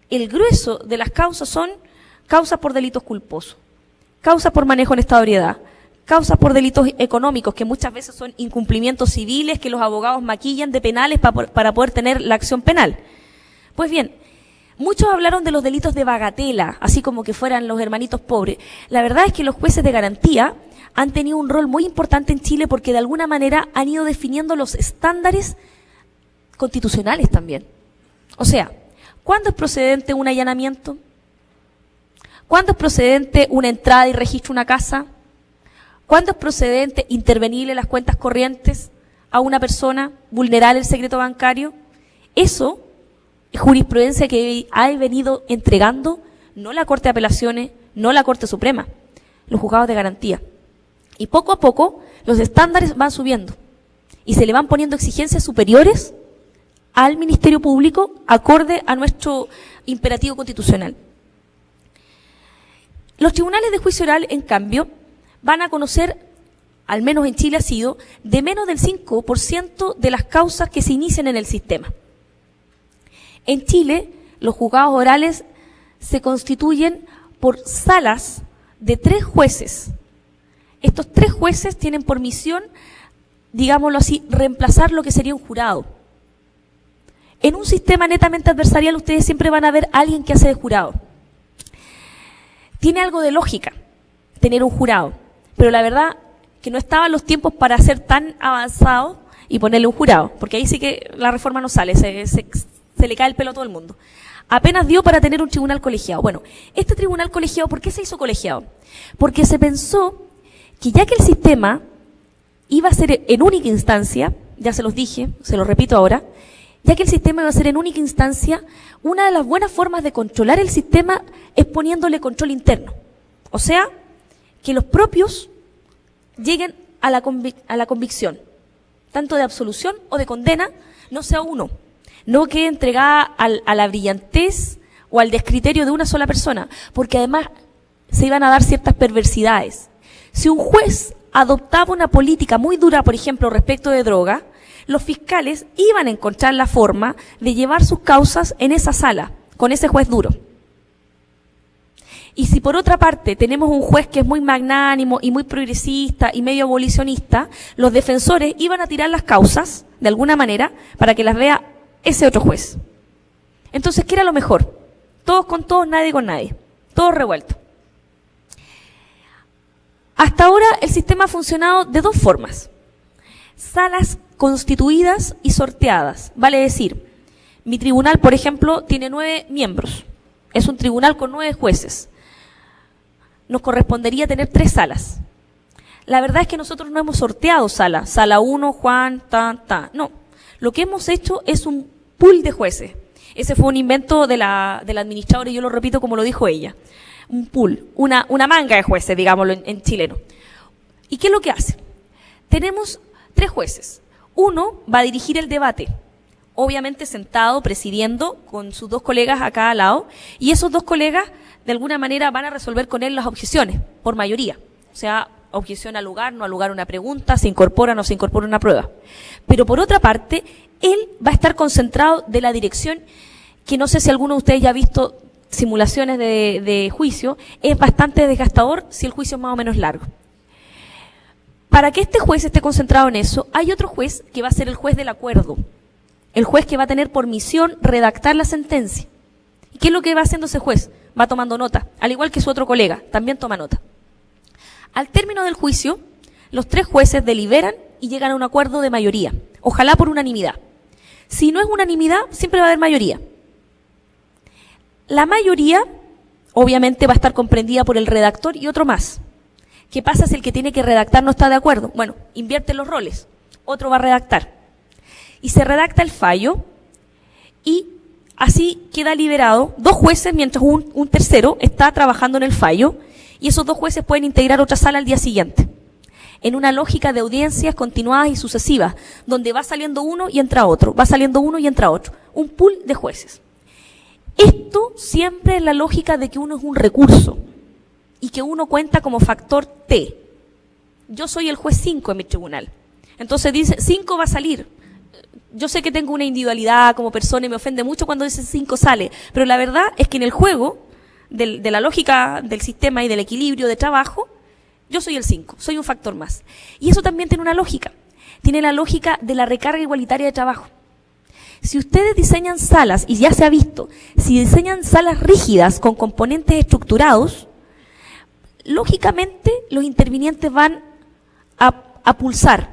El grueso de las causas son causas por delitos culposos, causas por manejo en estado de ebriedad, causas por delitos económicos, que muchas veces son incumplimientos civiles que los abogados maquillan de penales para poder tener la acción penal. Pues bien, muchos hablaron de los delitos de bagatela, así como que fueran los hermanitos pobres. La verdad es que los jueces de garantía han tenido un rol muy importante en Chile porque de alguna manera han ido definiendo los estándares constitucionales también. O sea, ¿cuándo es procedente un allanamiento? ¿Cuándo es procedente una entrada y registro a una casa? ¿Cuándo es procedente intervenirle las cuentas corrientes a una persona, vulnerar el secreto bancario? Eso es jurisprudencia que ha venido entregando no la Corte de Apelaciones, no la Corte Suprema, los juzgados de garantía. Y poco a poco los estándares van subiendo y se le van poniendo exigencias superiores al Ministerio Público acorde a nuestro imperativo constitucional. Los tribunales de juicio oral, en cambio, van a conocer, al menos en Chile ha sido, de menos del 5% de las causas que se inician en el sistema. En Chile, los juzgados orales se constituyen por salas de 3 jueces. Estos 3 jueces tienen por misión, digámoslo así, reemplazar lo que sería un jurado. En un sistema netamente adversarial ustedes siempre van a ver a alguien que hace de jurado. Tiene algo de lógica tener un jurado, pero la verdad que no estaban los tiempos para ser tan avanzados y ponerle un jurado, porque ahí sí que la reforma no sale, se le cae el pelo a todo el mundo. Apenas dio para tener un tribunal colegiado. Bueno, este tribunal colegiado, ¿por qué se hizo colegiado? Porque se pensó que ya que el sistema iba a ser en única instancia, ya se los dije, se los repito ahora, ya que el sistema iba a ser en única instancia, una de las buenas formas de controlar el sistema es poniéndole control interno. O sea, que los propios lleguen a la convicción, tanto de absolución o de condena, no sea uno, no quede entregada a la brillantez o al descriterio de una sola persona, porque además se iban a dar ciertas perversidades. Si un juez adoptaba una política muy dura, por ejemplo, respecto de droga, los fiscales iban a encontrar la forma de llevar sus causas en esa sala, con ese juez duro. Y si por otra parte tenemos un juez que es muy magnánimo y muy progresista y medio abolicionista, los defensores iban a tirar las causas, de alguna manera, para que las vea ese otro juez. Entonces, ¿qué era lo mejor? Todos con todos, nadie con nadie. Todo revuelto. Hasta ahora el sistema ha funcionado de dos formas. Salas constituidas y sorteadas. Vale decir, mi tribunal, por ejemplo, tiene 9 miembros. Es un tribunal con 9 jueces. Nos correspondería tener 3 salas. La verdad es que nosotros no hemos sorteado salas. Sala 1, Juan, No. Lo que hemos hecho es un pool de jueces. Ese fue un invento de la administradora y yo lo repito como lo dijo ella. Un pool, una manga de jueces, digámoslo en chileno. ¿Y qué es lo que hace? Tenemos 3 jueces. Uno va a dirigir el debate, obviamente sentado, presidiendo, con sus 2 colegas a cada lado, y esos 2 colegas, de alguna manera, van a resolver con él las objeciones, por mayoría. O sea, objeción al lugar, no al lugar una pregunta, se incorpora o no se incorpora una prueba. Pero por otra parte, él va a estar concentrado de la dirección, que no sé si alguno de ustedes ya ha visto simulaciones de juicio, es bastante desgastador si el juicio es más o menos largo. Para que este juez esté concentrado en eso, hay otro juez que va a ser el juez del acuerdo, el juez que va a tener por misión redactar la sentencia. ¿Y qué es lo que va haciendo ese juez? Va tomando nota, al igual que su otro colega, también toma nota. Al término del juicio, los 3 jueces deliberan y llegan a un acuerdo de mayoría, ojalá por unanimidad. Si no es unanimidad, siempre va a haber mayoría. La mayoría, obviamente, va a estar comprendida por el redactor y otro más. ¿Qué pasa si el que tiene que redactar no está de acuerdo? Bueno, invierte los roles, otro va a redactar. Y se redacta el fallo y así queda liberado 2 jueces mientras un tercero está trabajando en el fallo y esos 2 jueces pueden integrar otra sala al día siguiente. En una lógica de audiencias continuadas y sucesivas, donde va saliendo uno y entra otro, va saliendo uno y entra otro. Un pool de jueces. Esto siempre es la lógica de que uno es un recurso y que uno cuenta como factor T. Yo soy el juez 5 en mi tribunal. Entonces dice, 5 va a salir. Yo sé que tengo una individualidad como persona y me ofende mucho cuando ese 5 sale, pero la verdad es que en el juego de la lógica del sistema y del equilibrio de trabajo, yo soy el 5, soy un factor más. Y eso también tiene una lógica. Tiene la lógica de la recarga igualitaria de trabajo. Si ustedes diseñan salas, y ya se ha visto, si diseñan salas rígidas con componentes estructurados, lógicamente los intervinientes van a pulsar,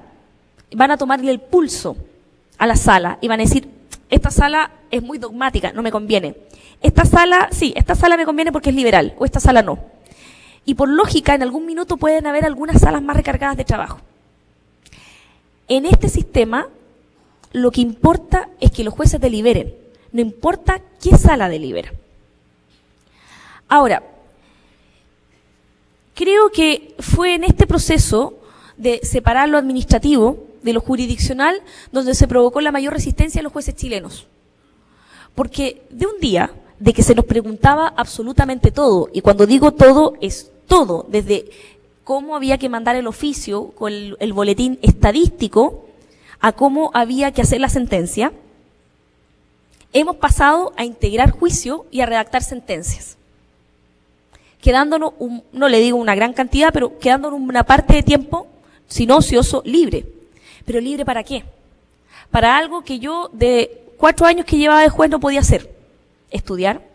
van a tomarle el pulso a la sala y van a decir, esta sala es muy dogmática, no me conviene. Esta sala, sí, esta sala me conviene porque es liberal, o esta sala no. Y por lógica, en algún minuto pueden haber algunas salas más recargadas de trabajo. En este sistema, lo que importa es que los jueces deliberen, no importa qué sala delibera. Ahora, creo que fue en este proceso de separar lo administrativo de lo jurisdiccional donde se provocó la mayor resistencia de los jueces chilenos. Porque de un día de que se nos preguntaba absolutamente todo, y cuando digo todo, es todo, desde cómo había que mandar el oficio con el boletín estadístico a cómo había que hacer la sentencia, hemos pasado a integrar juicio y a redactar sentencias. Quedándonos, no le digo una gran cantidad, pero quedándonos una parte de tiempo, si no ocioso, libre. ¿Pero libre para qué? Para algo que yo de 4 años que llevaba de juez no podía hacer. Estudiar,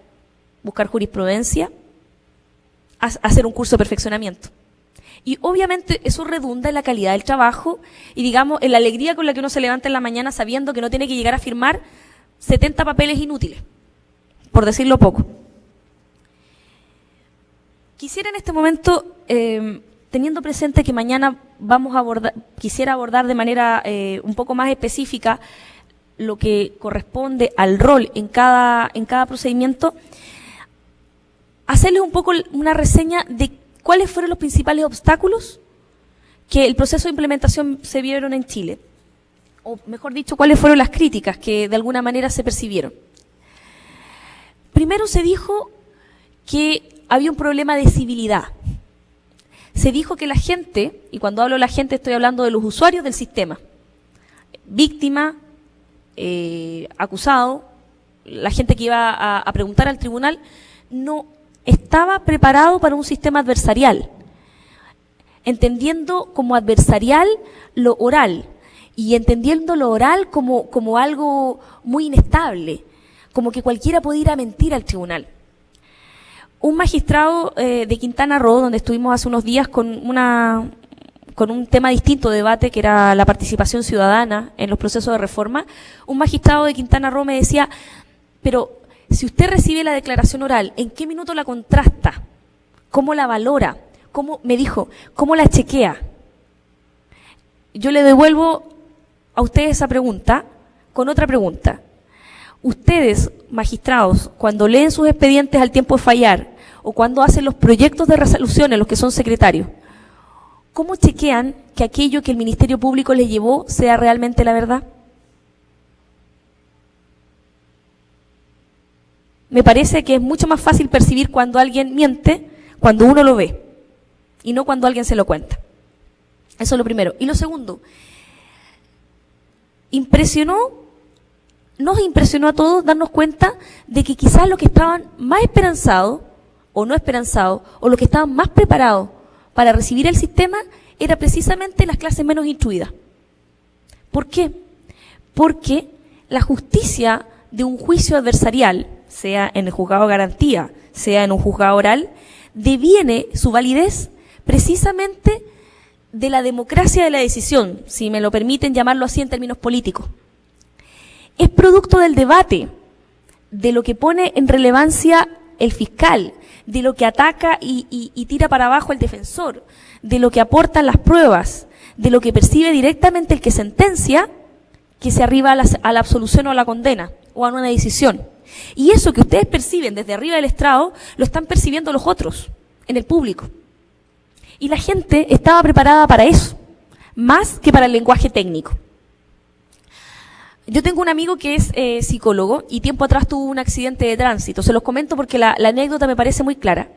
buscar jurisprudencia, hacer un curso de perfeccionamiento. Y obviamente eso redunda en la calidad del trabajo y, digamos, en la alegría con la que uno se levanta en la mañana sabiendo que no tiene que llegar a firmar 70 papeles inútiles, por decirlo poco. Quisiera en este momento, teniendo presente que mañana quisiera abordar de manera un poco más específica lo que corresponde al rol en cada procedimiento, hacerles un poco una reseña de cuáles fueron los principales obstáculos que el proceso de implementación se vieron en Chile. O mejor dicho, cuáles fueron las críticas que de alguna manera se percibieron. Primero se dijo que había un problema de civilidad. Se dijo que la gente, y cuando hablo de la gente estoy hablando de los usuarios del sistema, víctima, acusado, la gente que iba a preguntar al tribunal, no estaba preparado para un sistema adversarial, entendiendo como adversarial lo oral y entendiendo lo oral como algo muy inestable, como que cualquiera podía ir a mentir al tribunal. Un magistrado de Quintana Roo, donde estuvimos hace unos días con un tema distinto de debate, que era la participación ciudadana en los procesos de reforma, un magistrado de Quintana Roo me decía, pero si usted recibe la declaración oral, ¿en qué minuto la contrasta? ¿Cómo la valora? Me dijo, ¿cómo la chequea? Yo le devuelvo a ustedes esa pregunta con otra pregunta. Ustedes, magistrados, cuando leen sus expedientes al tiempo de fallar o cuando hacen los proyectos de resolución en los que son secretarios, ¿cómo chequean que aquello que el Ministerio Público les llevó sea realmente la verdad? Me parece que es mucho más fácil percibir cuando alguien miente, cuando uno lo ve, y no cuando alguien se lo cuenta. Eso es lo primero. Y lo segundo, nos impresionó a todos darnos cuenta de que quizás los que estaban más esperanzados, o no esperanzados, o los que estaban más preparados para recibir el sistema, era precisamente las clases menos instruidas. ¿Por qué? Porque la justicia de un juicio adversarial, sea en el juzgado de garantía, sea en un juzgado oral, deviene su validez precisamente de la democracia de la decisión, si me lo permiten llamarlo así en términos políticos. Es producto del debate, de lo que pone en relevancia el fiscal, de lo que ataca y tira para abajo el defensor, de lo que aportan las pruebas, de lo que percibe directamente el que sentencia, que se arriba a la absolución o a la condena, o a una decisión. Y eso que ustedes perciben desde arriba del estrado, lo están percibiendo los otros, en el público. Y la gente estaba preparada para eso, más que para el lenguaje técnico. Yo tengo un amigo que es psicólogo y tiempo atrás tuvo un accidente de tránsito. Se los comento porque la anécdota me parece muy clara.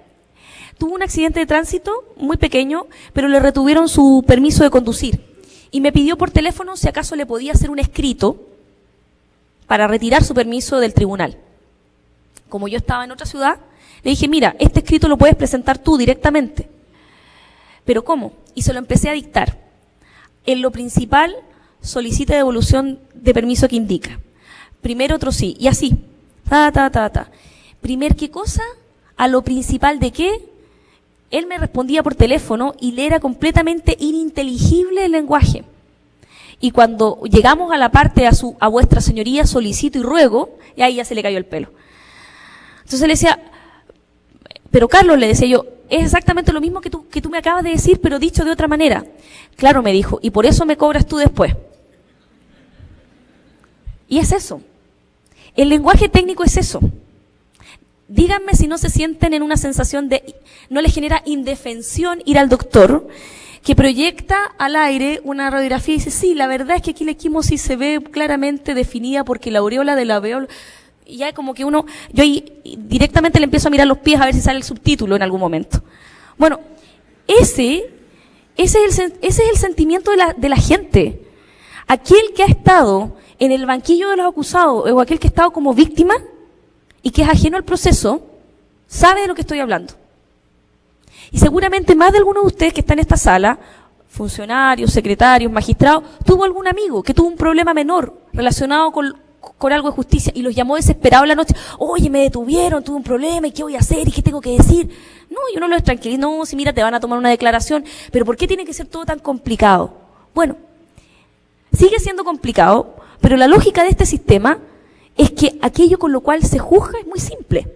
Tuvo un accidente de tránsito muy pequeño, pero le retuvieron su permiso de conducir. Y me pidió por teléfono si acaso le podía hacer un escrito para retirar su permiso del tribunal. Como yo estaba en otra ciudad, le dije, mira, este escrito lo puedes presentar tú directamente. ¿Pero cómo? Y se lo empecé a dictar. En lo principal, solicita devolución de permiso que indica. Primero otro sí, y así. Primer, ¿qué cosa? A lo principal de qué. Él me respondía por teléfono y le era completamente ininteligible el lenguaje. Y cuando llegamos a la parte a vuestra señoría solicito y ruego, y ahí ya se le cayó el pelo. Entonces le decía, pero Carlos, le decía yo, es exactamente lo mismo que tú me acabas de decir, pero dicho de otra manera. Claro, me dijo, y por eso me cobras tú después. Y es eso. El lenguaje técnico es eso. Díganme si no se sienten en una sensación no les genera indefensión ir al doctor, que proyecta al aire una radiografía y dice, sí, la verdad es que aquí la equimosis se ve claramente definida porque la aureola de la alveolo, y ya como que yo ahí directamente le empiezo a mirar los pies a ver si sale el subtítulo en algún momento. Bueno, ese es el sentimiento de la gente. Aquel que ha estado en el banquillo de los acusados o aquel que ha estado como víctima y que es ajeno al proceso, sabe de lo que estoy hablando. Y seguramente más de alguno de ustedes que está en esta sala, funcionarios, secretarios, magistrados, tuvo algún amigo que tuvo un problema menor relacionado con algo de justicia y los llamó desesperado en la noche. Oye, me detuvieron, tuve un problema, ¿y qué voy a hacer? ¿Y qué tengo que decir? No, yo no lo tranquilizo. No, si mira, te van a tomar una declaración. Pero ¿por qué tiene que ser todo tan complicado? Bueno, sigue siendo complicado, pero la lógica de este sistema es que aquello con lo cual se juzga es muy simple.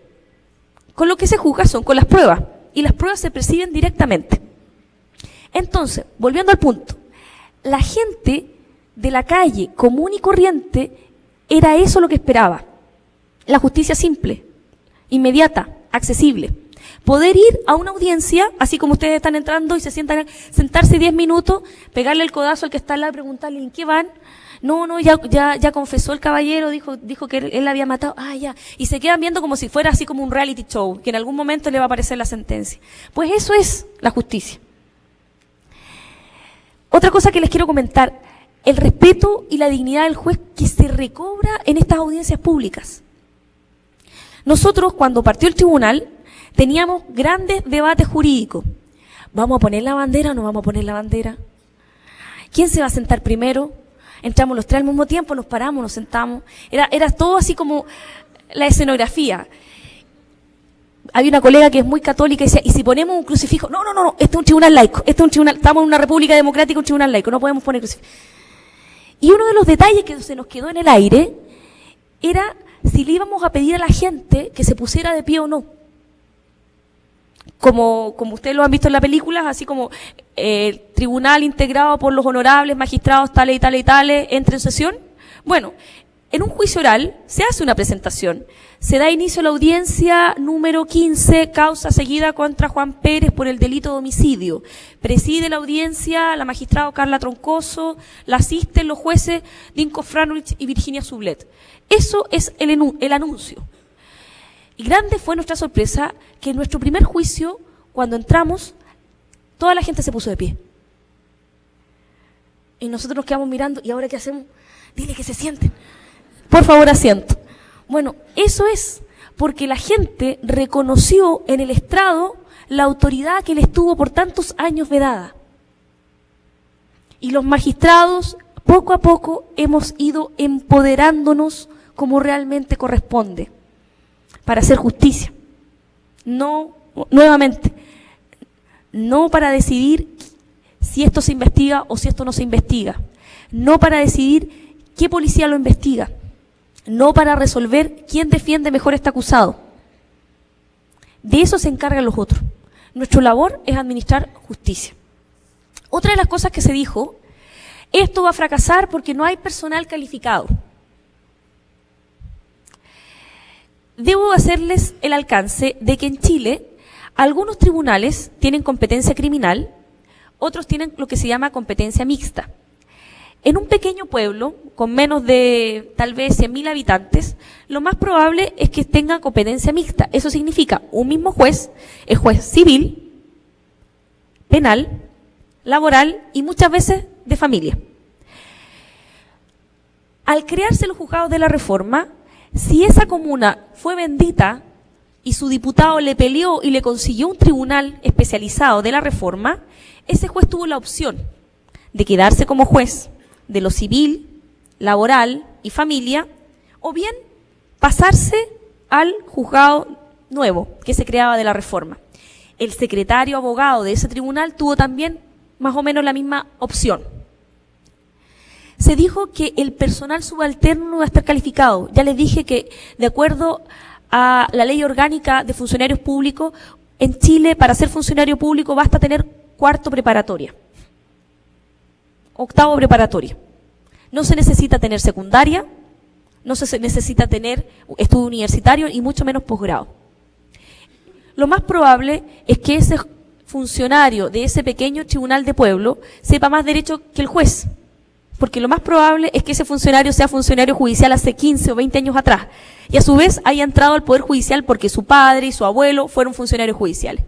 Con lo que se juzga son con las pruebas, y las pruebas se perciben directamente. Entonces, volviendo al punto, la gente de la calle común y corriente era eso lo que esperaba. La justicia simple, inmediata, accesible. Poder ir a una audiencia, así como ustedes están entrando y se sentarse 10 minutos, pegarle el codazo al que está al lado y preguntarle ¿en qué van? No, ya confesó el caballero, dijo que él la había matado. Ah, ya. Y se quedan viendo como si fuera así como un reality show, que en algún momento le va a aparecer la sentencia. Pues eso es la justicia. Otra cosa que les quiero comentar, el respeto y la dignidad del juez que se recobra en estas audiencias públicas. Nosotros, cuando partió el tribunal, teníamos grandes debates jurídicos. ¿Vamos a poner la bandera o no vamos a poner la bandera? ¿Quién se va a sentar primero? Entramos los tres al mismo tiempo, nos paramos, nos sentamos. Era todo así como la escenografía. Había una colega que es muy católica y decía, ¿y si ponemos un crucifijo? No, este es un tribunal laico, estamos en una república democrática, un tribunal laico, no podemos poner crucifijo. Y uno de los detalles que se nos quedó en el aire era si le íbamos a pedir a la gente que se pusiera de pie o no. Como ustedes lo han visto en la película, así como el tribunal integrado por los honorables magistrados tales y tales y tales entra en sesión. Bueno, en un juicio oral se hace una presentación. Se da inicio a la audiencia número 15, causa seguida contra Juan Pérez por el delito de homicidio. Preside la audiencia la magistrada Carla Troncoso, la asisten los jueces Dinko Franovich y Virginia Sublet. Eso es el anuncio. Y grande fue nuestra sorpresa que en nuestro primer juicio, cuando entramos, toda la gente se puso de pie. Y nosotros nos quedamos mirando, ¿y ahora qué hacemos? Dile que se sienten. Por favor, asiento. Bueno, eso es porque la gente reconoció en el estrado la autoridad que les tuvo por tantos años vedada. Y los magistrados, poco a poco, hemos ido empoderándonos como realmente corresponde, para hacer justicia. No, nuevamente, no para decidir si esto se investiga o si esto no se investiga. No para decidir qué policía lo investiga. No para resolver quién defiende mejor a este acusado. De eso se encargan los otros. Nuestra labor es administrar justicia. Otra de las cosas que se dijo, esto va a fracasar porque no hay personal calificado. Debo hacerles el alcance de que en Chile algunos tribunales tienen competencia criminal, otros tienen lo que se llama competencia mixta. En un pequeño pueblo, con menos de tal vez 100.000 habitantes, lo más probable es que tenga competencia mixta. Eso significa un mismo juez, el juez civil, penal, laboral y muchas veces de familia. Al crearse los juzgados de la reforma, si esa comuna fue bendita y su diputado le peleó y le consiguió un tribunal especializado de la reforma, ese juez tuvo la opción de quedarse como juez de lo civil, laboral y familia, o bien pasarse al juzgado nuevo que se creaba de la reforma. El secretario abogado de ese tribunal tuvo también más o menos la misma opción. Se dijo que el personal subalterno no iba a estar calificado. Ya les dije que, de acuerdo a la ley orgánica de funcionarios públicos, en Chile, para ser funcionario público, basta tener cuarto preparatoria. Octavo preparatoria. No se necesita tener secundaria, no se necesita tener estudio universitario y mucho menos posgrado. Lo más probable es que ese funcionario de ese pequeño tribunal de pueblo sepa más derecho que el juez, porque lo más probable es que ese funcionario sea funcionario judicial hace 15 o 20 años atrás y a su vez haya entrado al Poder Judicial porque su padre y su abuelo fueron funcionarios judiciales.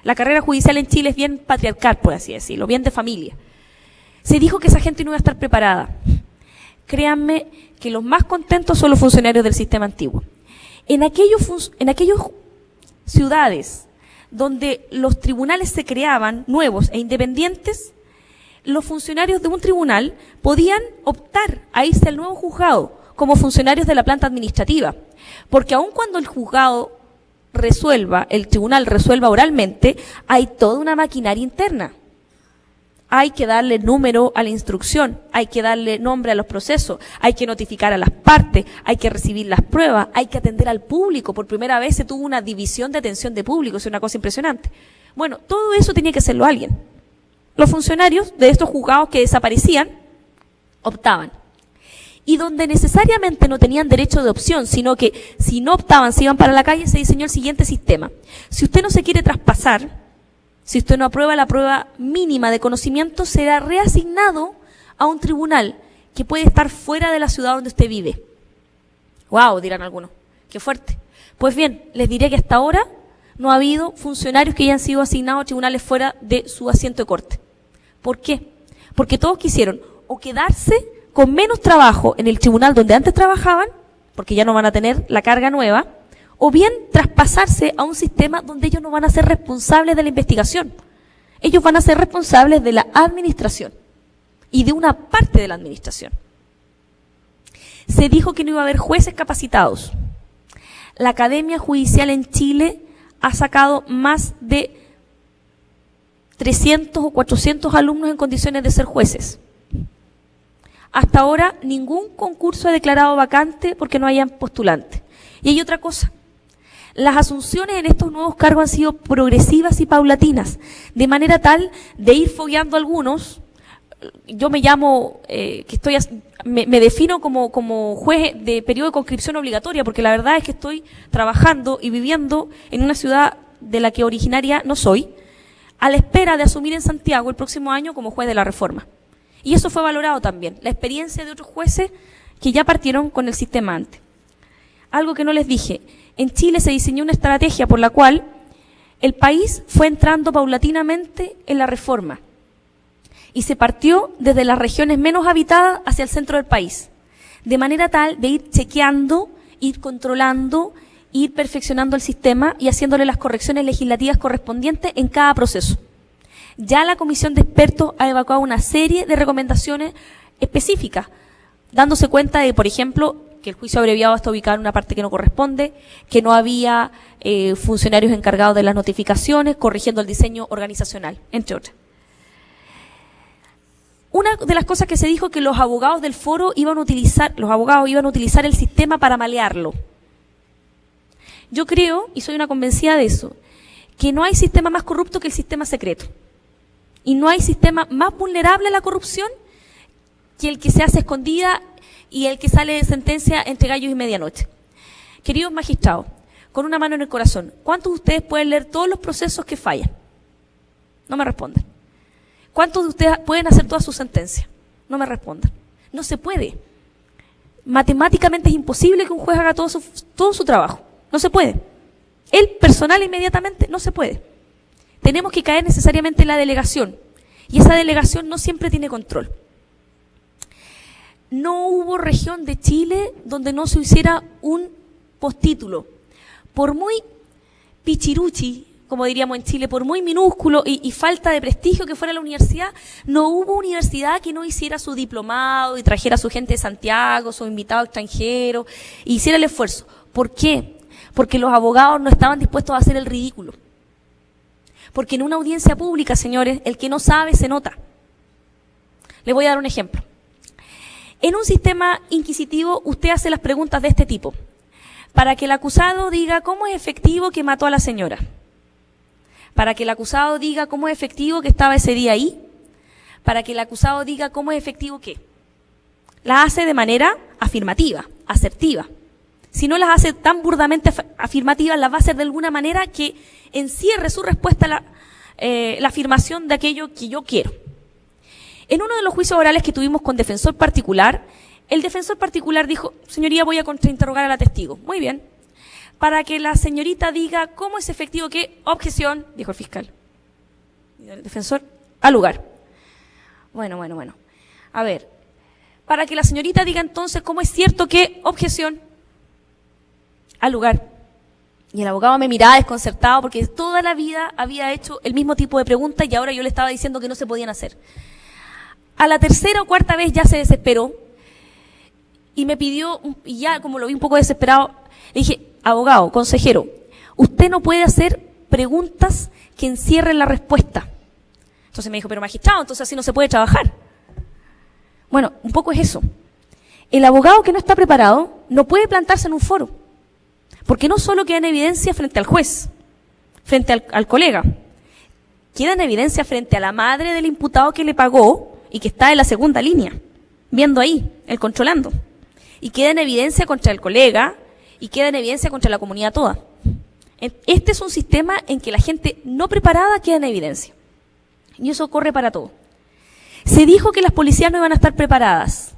La carrera judicial en Chile es bien patriarcal, por así decirlo, bien de familia. Se dijo que esa gente no iba a estar preparada. Créanme que los más contentos son los funcionarios del sistema antiguo. En aquellas ciudades donde los tribunales se creaban nuevos e independientes, los funcionarios de un tribunal podían optar a irse al nuevo juzgado como funcionarios de la planta administrativa, porque aun cuando el juzgado resuelva, el tribunal resuelva oralmente, hay toda una maquinaria interna. Hay que darle número a la instrucción, hay que darle nombre a los procesos, hay que notificar a las partes, hay que recibir las pruebas, hay que atender al público. Por primera vez se tuvo una división de atención de público, es una cosa impresionante. Bueno, todo eso tenía que hacerlo alguien. Los funcionarios de estos juzgados que desaparecían, optaban. Y donde necesariamente no tenían derecho de opción, sino que si no optaban, se iban para la calle, se diseñó el siguiente sistema. Si usted no se quiere traspasar, si usted no aprueba la prueba mínima de conocimiento, será reasignado a un tribunal que puede estar fuera de la ciudad donde usted vive. ¡Wow!, dirán algunos. ¡Qué fuerte! Pues bien, les diré que hasta ahora no ha habido funcionarios que hayan sido asignados a tribunales fuera de su asiento de corte. ¿Por qué? Porque todos quisieron o quedarse con menos trabajo en el tribunal donde antes trabajaban, porque ya no van a tener la carga nueva, o bien traspasarse a un sistema donde ellos no van a ser responsables de la investigación. Ellos van a ser responsables de la administración y de una parte de la administración. Se dijo que no iba a haber jueces capacitados. La Academia Judicial en Chile ha sacado más de 300 o 400 alumnos en condiciones de ser jueces. Hasta ahora ningún concurso ha declarado vacante porque no hayan postulantes. Y hay otra cosa. Las asunciones en estos nuevos cargos han sido progresivas y paulatinas, de manera tal de ir fogueando algunos. Yo me llamo, me defino como juez de periodo de conscripción obligatoria, porque la verdad es que estoy trabajando y viviendo en una ciudad de la que originaria no soy, a la espera de asumir en Santiago el próximo año como juez de la reforma. Y eso fue valorado también, la experiencia de otros jueces que ya partieron con el sistema antes. Algo que no les dije, en Chile se diseñó una estrategia por la cual el país fue entrando paulatinamente en la reforma y se partió desde las regiones menos habitadas hacia el centro del país, de manera tal de ir chequeando, ir controlando, ir perfeccionando el sistema y haciéndole las correcciones legislativas correspondientes en cada proceso. Ya la comisión de expertos ha evacuado una serie de recomendaciones específicas, dándose cuenta de, por ejemplo, que el juicio abreviado está ubicado en una parte que no corresponde, que no había funcionarios encargados de las notificaciones, corrigiendo el diseño organizacional, entre otras. Una de las cosas que se dijo que los abogados del foro iban a utilizar el sistema para malearlo. Yo creo, y soy una convencida de eso, que no hay sistema más corrupto que el sistema secreto. Y no hay sistema más vulnerable a la corrupción que el que se hace escondida y el que sale de sentencia entre gallos y medianoche. Queridos magistrados, con una mano en el corazón, ¿cuántos de ustedes pueden leer todos los procesos que fallan? No me respondan. ¿Cuántos de ustedes pueden hacer todas sus sentencias? No me respondan. No se puede. Matemáticamente es imposible que un juez haga todo su trabajo. No se puede. Él personal inmediatamente no se puede. Tenemos que caer necesariamente en la delegación. Y esa delegación no siempre tiene control. No hubo región de Chile donde no se hiciera un postítulo. Por muy pichiruchi, como diríamos en Chile, por muy minúsculo y falta de prestigio que fuera la universidad, no hubo universidad que no hiciera su diplomado y trajera a su gente de Santiago, su invitado extranjero, e hiciera el esfuerzo. ¿Por qué? Porque los abogados no estaban dispuestos a hacer el ridículo. Porque en una audiencia pública, señores, el que no sabe se nota. Les voy a dar un ejemplo. En un sistema inquisitivo, usted hace las preguntas de este tipo, para que el acusado diga cómo es efectivo que mató a la señora, para que el acusado diga cómo es efectivo que estaba ese día ahí, para que el acusado diga cómo es efectivo que. Las hace de manera afirmativa, asertiva. Si no las hace tan burdamente afirmativas, las va a hacer de alguna manera que encierre su respuesta a la afirmación de aquello que yo quiero. En uno de los juicios orales que tuvimos con defensor particular, el defensor particular dijo: señoría, voy a contrainterrogar a la testigo. Muy bien. Para que la señorita diga cómo es efectivo que, objeción, dijo el fiscal. Y el defensor, al lugar. Bueno. A ver, para que la señorita diga entonces cómo es cierto que, objeción, al lugar. Y el abogado me miraba desconcertado porque toda la vida había hecho el mismo tipo de preguntas y ahora yo le estaba diciendo que no se podían hacer. A la tercera o cuarta vez ya se desesperó y me pidió, y ya como lo vi un poco desesperado, le dije: abogado, consejero, usted no puede hacer preguntas que encierren la respuesta. Entonces me dijo: pero magistrado, entonces así no se puede trabajar. Bueno, un poco es eso. El abogado que no está preparado no puede plantarse en un foro, porque no solo queda en evidencia frente al juez, frente al colega, queda en evidencia frente a la madre del imputado que le pagó y que está en la segunda línea, viendo ahí, el controlando. Y queda en evidencia contra el colega y queda en evidencia contra la comunidad toda. Este es un sistema en que la gente no preparada queda en evidencia. Y eso ocurre para todo. Se dijo que las policías no iban a estar preparadas.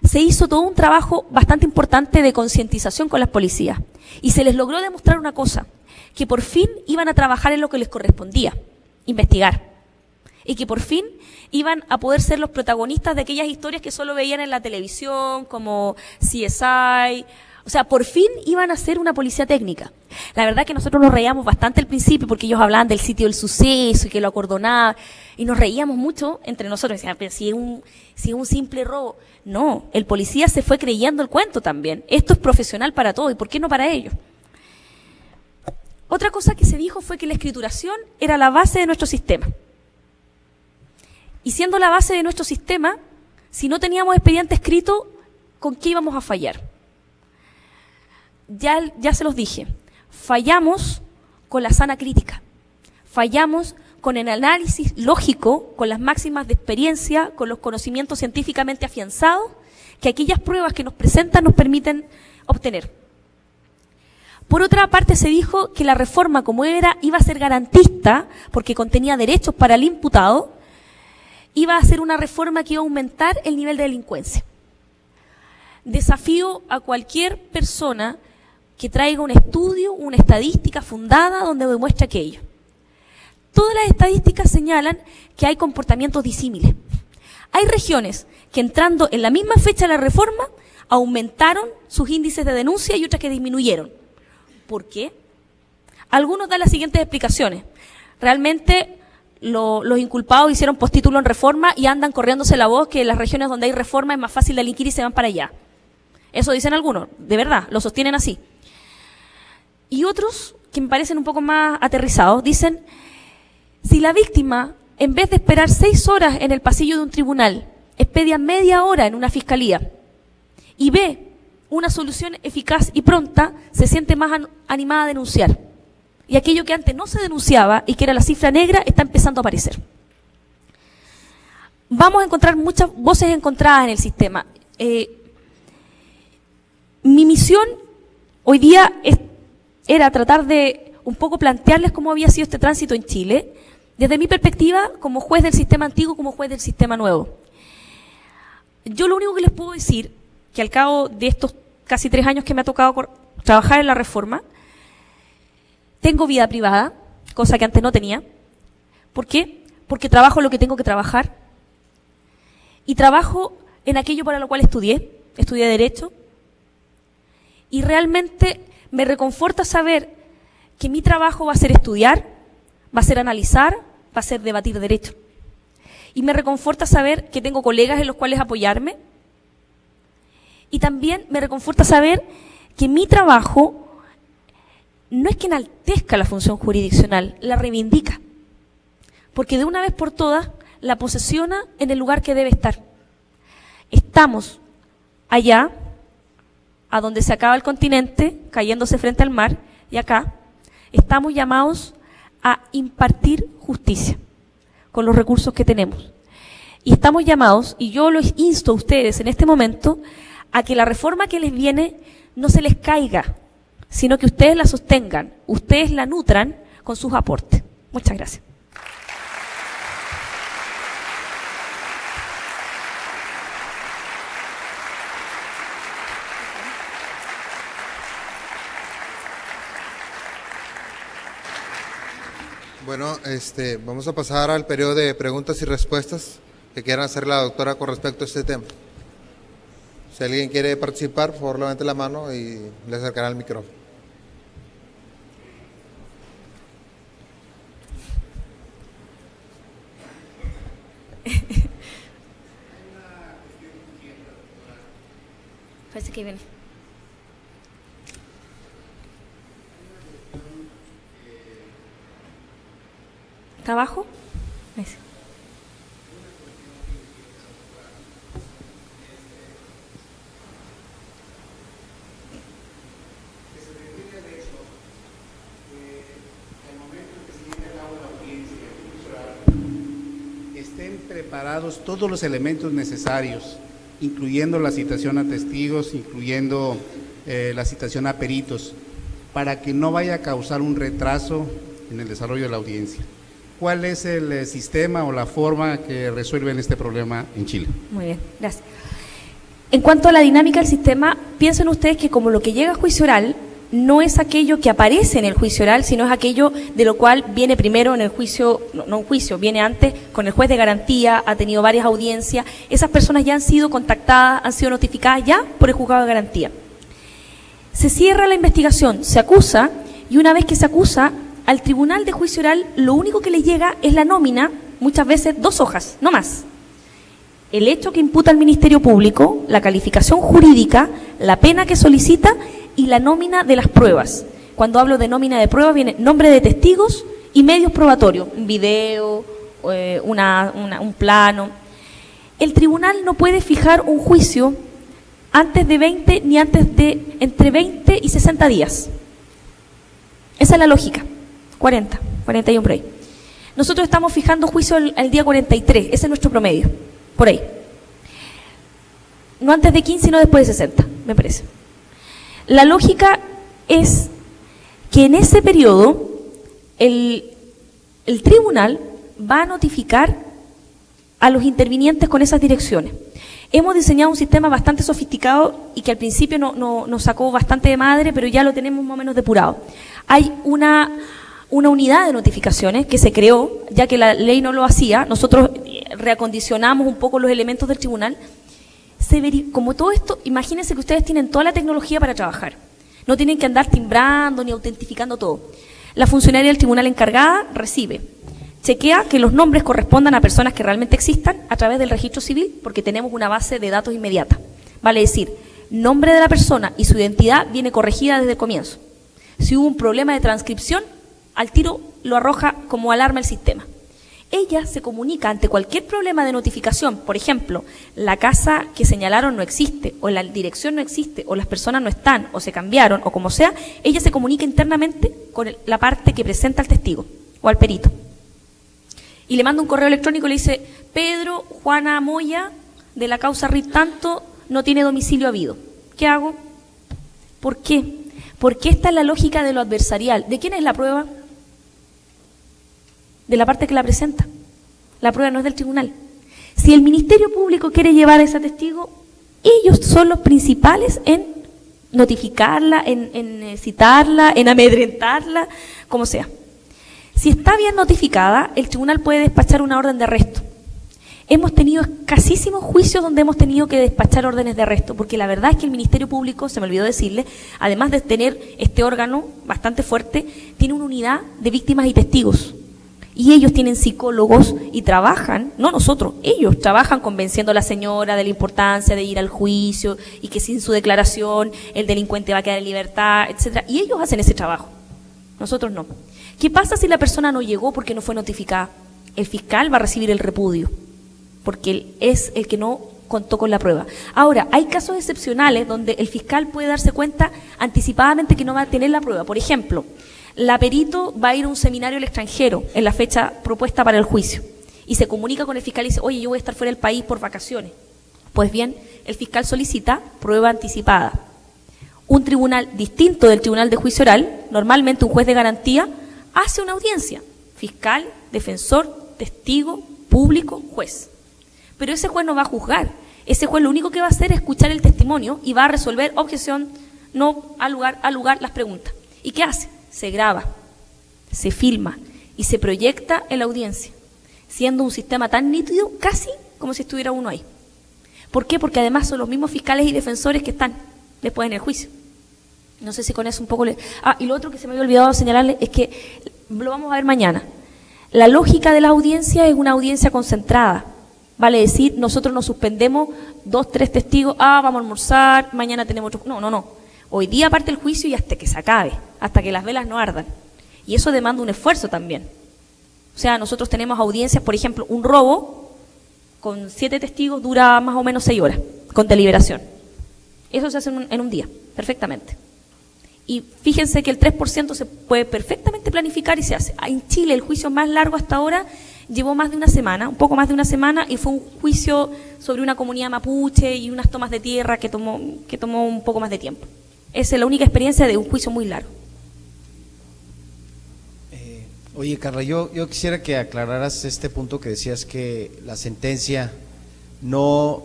Se hizo todo un trabajo bastante importante de concientización con las policías. Y se les logró demostrar una cosa: que por fin iban a trabajar en lo que les correspondía, investigar. y que por fin iban a poder ser los protagonistas de aquellas historias que solo veían en la televisión, como CSI. O sea, por fin iban a ser una policía técnica. La verdad que nosotros nos reíamos bastante al principio porque ellos hablaban del sitio del suceso y que lo acordonaban, y nos reíamos mucho entre nosotros. Decían, pero si es un simple robo. No, el policía se fue creyendo el cuento también. Esto es profesional para todos, ¿y por qué no para ellos? Otra cosa que se dijo fue que la escrituración era la base de nuestro sistema. Y siendo la base de nuestro sistema, si no teníamos expediente escrito, ¿con qué íbamos a fallar? Ya se los dije, fallamos con la sana crítica, fallamos con el análisis lógico, con las máximas de experiencia, con los conocimientos científicamente afianzados que aquellas pruebas que nos presentan nos permiten obtener. Por otra parte, se dijo que la reforma, como iba a ser garantista, porque contenía derechos para el imputado, iba a ser una reforma que iba a aumentar el nivel de delincuencia. Desafío a cualquier persona que traiga un estudio, una estadística fundada donde demuestre aquello. Todas las estadísticas señalan que hay comportamientos disímiles. Hay regiones que entrando en la misma fecha de la reforma aumentaron sus índices de denuncia y otras que disminuyeron. ¿Por qué? Algunos dan las siguientes explicaciones. Realmente los inculpados hicieron postítulo en reforma y andan corriéndose la voz que en las regiones donde hay reforma es más fácil delinquir y se van para allá. Eso dicen algunos, de verdad, lo sostienen así. Y otros, que me parecen un poco más aterrizados, dicen, si la víctima, en vez de esperar 6 horas en el pasillo de un tribunal, expedia media hora en una fiscalía y ve una solución eficaz y pronta, se siente más animada a denunciar. Y aquello que antes no se denunciaba y que era la cifra negra está empezando a aparecer. Vamos a encontrar muchas voces encontradas en el sistema. Mi misión hoy día era tratar de un poco plantearles cómo había sido este tránsito en Chile, desde mi perspectiva como juez del sistema antiguo, como juez del sistema nuevo. Yo lo único que les puedo decir, que al cabo de estos casi 3 años que me ha tocado trabajar en la reforma, tengo vida privada, cosa que antes no tenía. ¿Por qué? Porque trabajo lo que tengo que trabajar y trabajo en aquello para lo cual estudié Derecho, y realmente me reconforta saber que mi trabajo va a ser estudiar, va a ser analizar, va a ser debatir derecho. Y me reconforta saber que tengo colegas en los cuales apoyarme. Y también me reconforta saber que mi trabajo no es que enaltezca la función jurisdiccional, la reivindica. Porque de una vez por todas la posesiona en el lugar que debe estar. Estamos allá, a donde se acaba el continente, cayéndose frente al mar, y acá estamos llamados a impartir justicia con los recursos que tenemos. Y estamos llamados, y yo los insto a ustedes en este momento, a que la reforma que les viene no se les caiga, sino que ustedes la sostengan, ustedes la nutran con sus aportes. Muchas gracias. Bueno, vamos a pasar al periodo de preguntas y respuestas que quieran hacer la doctora con respecto a este tema. Si alguien quiere participar, por favor, levante la mano y le acercarán el micrófono. Parece que viene. ¿Trabajo? Ahí sí. Estén preparados todos los elementos necesarios, incluyendo la citación a testigos, incluyendo la citación a peritos, para que no vaya a causar un retraso en el desarrollo de la audiencia. ¿Cuál es el sistema o la forma que resuelven este problema en Chile? Muy bien, gracias. En cuanto a la dinámica del sistema, piensen ustedes que como lo que llega a juicio oral no es aquello que aparece en el juicio oral, sino es aquello de lo cual viene primero en el juicio, no un juicio, viene antes con el juez de garantía, ha tenido varias audiencias, esas personas ya han sido contactadas, han sido notificadas ya por el juzgado de garantía. Se cierra la investigación, se acusa, y una vez que se acusa, al tribunal de juicio oral lo único que le llega es la nómina, muchas veces 2 hojas, no más. El hecho que imputa al Ministerio Público, la calificación jurídica, la pena que solicita y la nómina de las pruebas. Cuando hablo de nómina de pruebas viene nombre de testigos y medios probatorios, un video, un plano. El tribunal no puede fijar un juicio antes de 20 ni antes de entre 20 y 60 días. Esa es la lógica. 40, 41 por ahí. Nosotros estamos fijando juicio al día 43, ese es nuestro promedio, por ahí. No antes de 15, no después de 60, me parece. La lógica es que en ese periodo el tribunal va a notificar a los intervinientes con esas direcciones. Hemos diseñado un sistema bastante sofisticado y que al principio nos sacó bastante de madre, pero ya lo tenemos más o menos depurado. Hay una unidad de notificaciones que se creó, ya que la ley no lo hacía, nosotros reacondicionamos un poco los elementos del tribunal. Como todo esto, imagínense que ustedes tienen toda la tecnología para trabajar. No tienen que andar timbrando ni autentificando todo. La funcionaria del tribunal encargada recibe, chequea que los nombres correspondan a personas que realmente existan a través del registro civil, porque tenemos una base de datos inmediata. Vale decir, nombre de la persona y su identidad viene corregida desde el comienzo. Si hubo un problema de transcripción, al tiro lo arroja como alarma el sistema. Ella se comunica ante cualquier problema de notificación, por ejemplo, la casa que señalaron no existe, o la dirección no existe, o las personas no están, o se cambiaron, o como sea, ella se comunica internamente con la parte que presenta al testigo o al perito. Y le manda un correo electrónico y le dice, Pedro Juana Moya, de la causa RIT tanto, no tiene domicilio habido. ¿Qué hago? ¿Por qué? Porque esta es la lógica de lo adversarial. ¿De quién es la prueba? De la parte que la presenta. La prueba no es del tribunal. Si el Ministerio Público quiere llevar a ese testigo, ellos son los principales en notificarla, en citarla, en amedrentarla, como sea. Si está bien notificada, el tribunal puede despachar una orden de arresto. Hemos tenido escasísimos juicios donde hemos tenido que despachar órdenes de arresto, porque la verdad es que el Ministerio Público, se me olvidó decirle, además de tener este órgano bastante fuerte, tiene una unidad de víctimas y testigos. Y ellos tienen psicólogos y trabajan, no nosotros, ellos trabajan convenciendo a la señora de la importancia de ir al juicio y que sin su declaración el delincuente va a quedar en libertad, etcétera. Y ellos hacen ese trabajo, nosotros no. ¿Qué pasa si la persona no llegó porque no fue notificada? El fiscal va a recibir el repudio, porque él es el que no contó con la prueba. Ahora, hay casos excepcionales donde el fiscal puede darse cuenta anticipadamente que no va a tener la prueba. Por ejemplo, la perito va a ir a un seminario al extranjero en la fecha propuesta para el juicio y se comunica con el fiscal y dice, oye, yo voy a estar fuera del país por vacaciones. Pues bien, el fiscal solicita prueba anticipada. Un tribunal distinto del tribunal de juicio oral, normalmente un juez de garantía, hace una audiencia. Fiscal, defensor, testigo, público, juez. Pero ese juez no va a juzgar. Ese juez lo único que va a hacer es escuchar el testimonio y va a resolver objeción, no al lugar las preguntas. ¿Y qué hace? Se graba, se filma y se proyecta en la audiencia, siendo un sistema tan nítido casi como si estuviera uno ahí. ¿Por qué? Porque además son los mismos fiscales y defensores que están después en el juicio. No sé si con eso un poco le... y lo otro que se me había olvidado señalarle es que lo vamos a ver mañana. La lógica de la audiencia es una audiencia concentrada. Vale decir, nosotros nos suspendemos 2, 3 testigos, vamos a almorzar, mañana tenemos otro... No. Hoy día parte el juicio y hasta que se acabe, hasta que las velas no ardan. Y eso demanda un esfuerzo también. O sea, nosotros tenemos audiencias, por ejemplo, un robo con 7 testigos dura más o menos 6 horas, con deliberación. Eso se hace en un día, perfectamente. Y fíjense que el 3% se puede perfectamente planificar y se hace. En Chile el juicio más largo hasta ahora llevó más de una semana, un poco más de una semana, y fue un juicio sobre una comunidad mapuche y unas tomas de tierra que tomó un poco más de tiempo. Esa es la única experiencia de un juicio muy largo. Oye, Carla, yo quisiera que aclararas este punto que decías que la sentencia no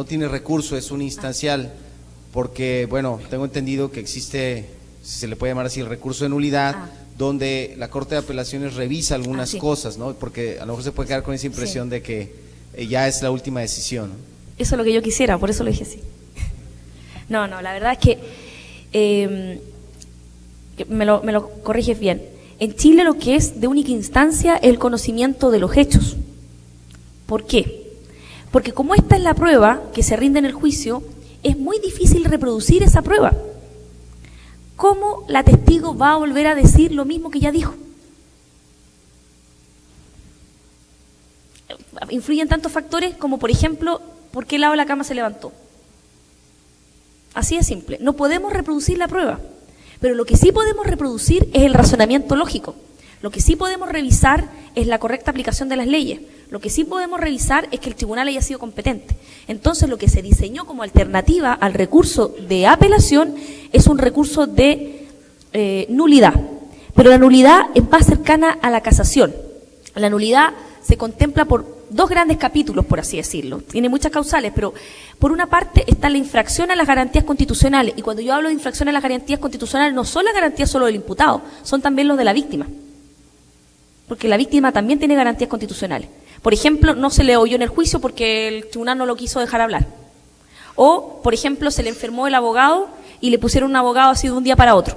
tiene recurso, es un instancial, porque, bueno, tengo entendido que existe si se le puede llamar así, el recurso de nulidad, donde la Corte de Apelaciones revisa algunas cosas, ¿no? Porque a lo mejor se puede quedar con esa impresión de que ya es la última decisión, ¿no? Eso es lo que yo quisiera, por eso lo dije así. No, la verdad es que me lo corriges bien. En Chile lo que es de única instancia es el conocimiento de los hechos. ¿Por qué? Porque como esta es la prueba que se rinde en el juicio, es muy difícil reproducir esa prueba. ¿Cómo la testigo va a volver a decir lo mismo que ya dijo? Influyen tantos factores como, por ejemplo, ¿por qué lado de la cama se levantó? Así de simple. No podemos reproducir la prueba, pero lo que sí podemos reproducir es el razonamiento lógico. Lo que sí podemos revisar es la correcta aplicación de las leyes. Lo que sí podemos revisar es que el tribunal haya sido competente. Entonces, lo que se diseñó como alternativa al recurso de apelación es un recurso de nulidad. Pero la nulidad es más cercana a la casación. La nulidad se contempla por dos grandes capítulos, por así decirlo. Tiene muchas causales, pero por una parte está la infracción a las garantías constitucionales. Y cuando yo hablo de infracción a las garantías constitucionales, no son las garantías solo del imputado, son también los de la víctima. Porque la víctima también tiene garantías constitucionales. Por ejemplo, no se le oyó en el juicio porque el tribunal no lo quiso dejar hablar. O, por ejemplo, se le enfermó el abogado y le pusieron un abogado así de un día para otro.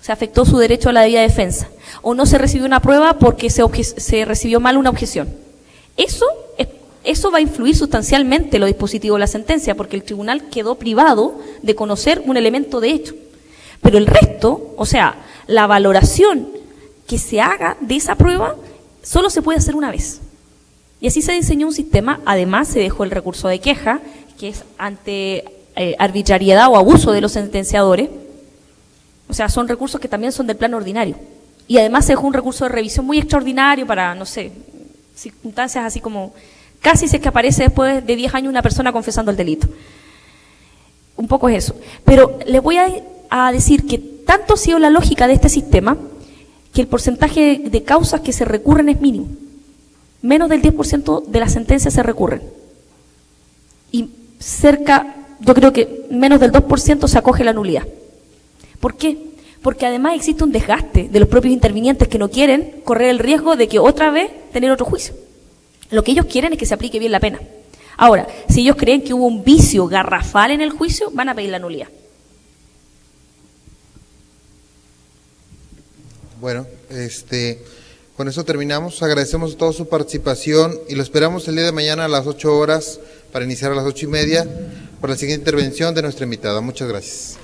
Se afectó su derecho a la debida defensa. O no se recibió una prueba porque se recibió mal una objeción. Eso va a influir sustancialmente en los dispositivos de la sentencia, porque el tribunal quedó privado de conocer un elemento de hecho. Pero el resto, o sea, la valoración que se haga de esa prueba, solo se puede hacer una vez. Y así se diseñó un sistema. Además, se dejó el recurso de queja, que es ante arbitrariedad o abuso de los sentenciadores. O sea, son recursos que también son del plano ordinario. Y además se dejó un recurso de revisión muy extraordinario para, no sé, circunstancias así como, casi si es que aparece después de 10 años una persona confesando el delito. Un poco es eso. Pero les voy a decir que tanto ha sido la lógica de este sistema, que el porcentaje de causas que se recurren es mínimo. Menos del 10% de las sentencias se recurren. Y yo creo que menos del 2% se acoge la nulidad. ¿Por qué? Porque además existe un desgaste de los propios intervinientes que no quieren correr el riesgo de que otra vez tener otro juicio. Lo que ellos quieren es que se aplique bien la pena. Ahora, si ellos creen que hubo un vicio garrafal en el juicio, van a pedir la nulidad. Bueno, con eso terminamos. Agradecemos a toda su participación y lo esperamos el día de mañana a las 8 horas para iniciar a las 8:30 para la siguiente intervención de nuestra invitada. Muchas gracias.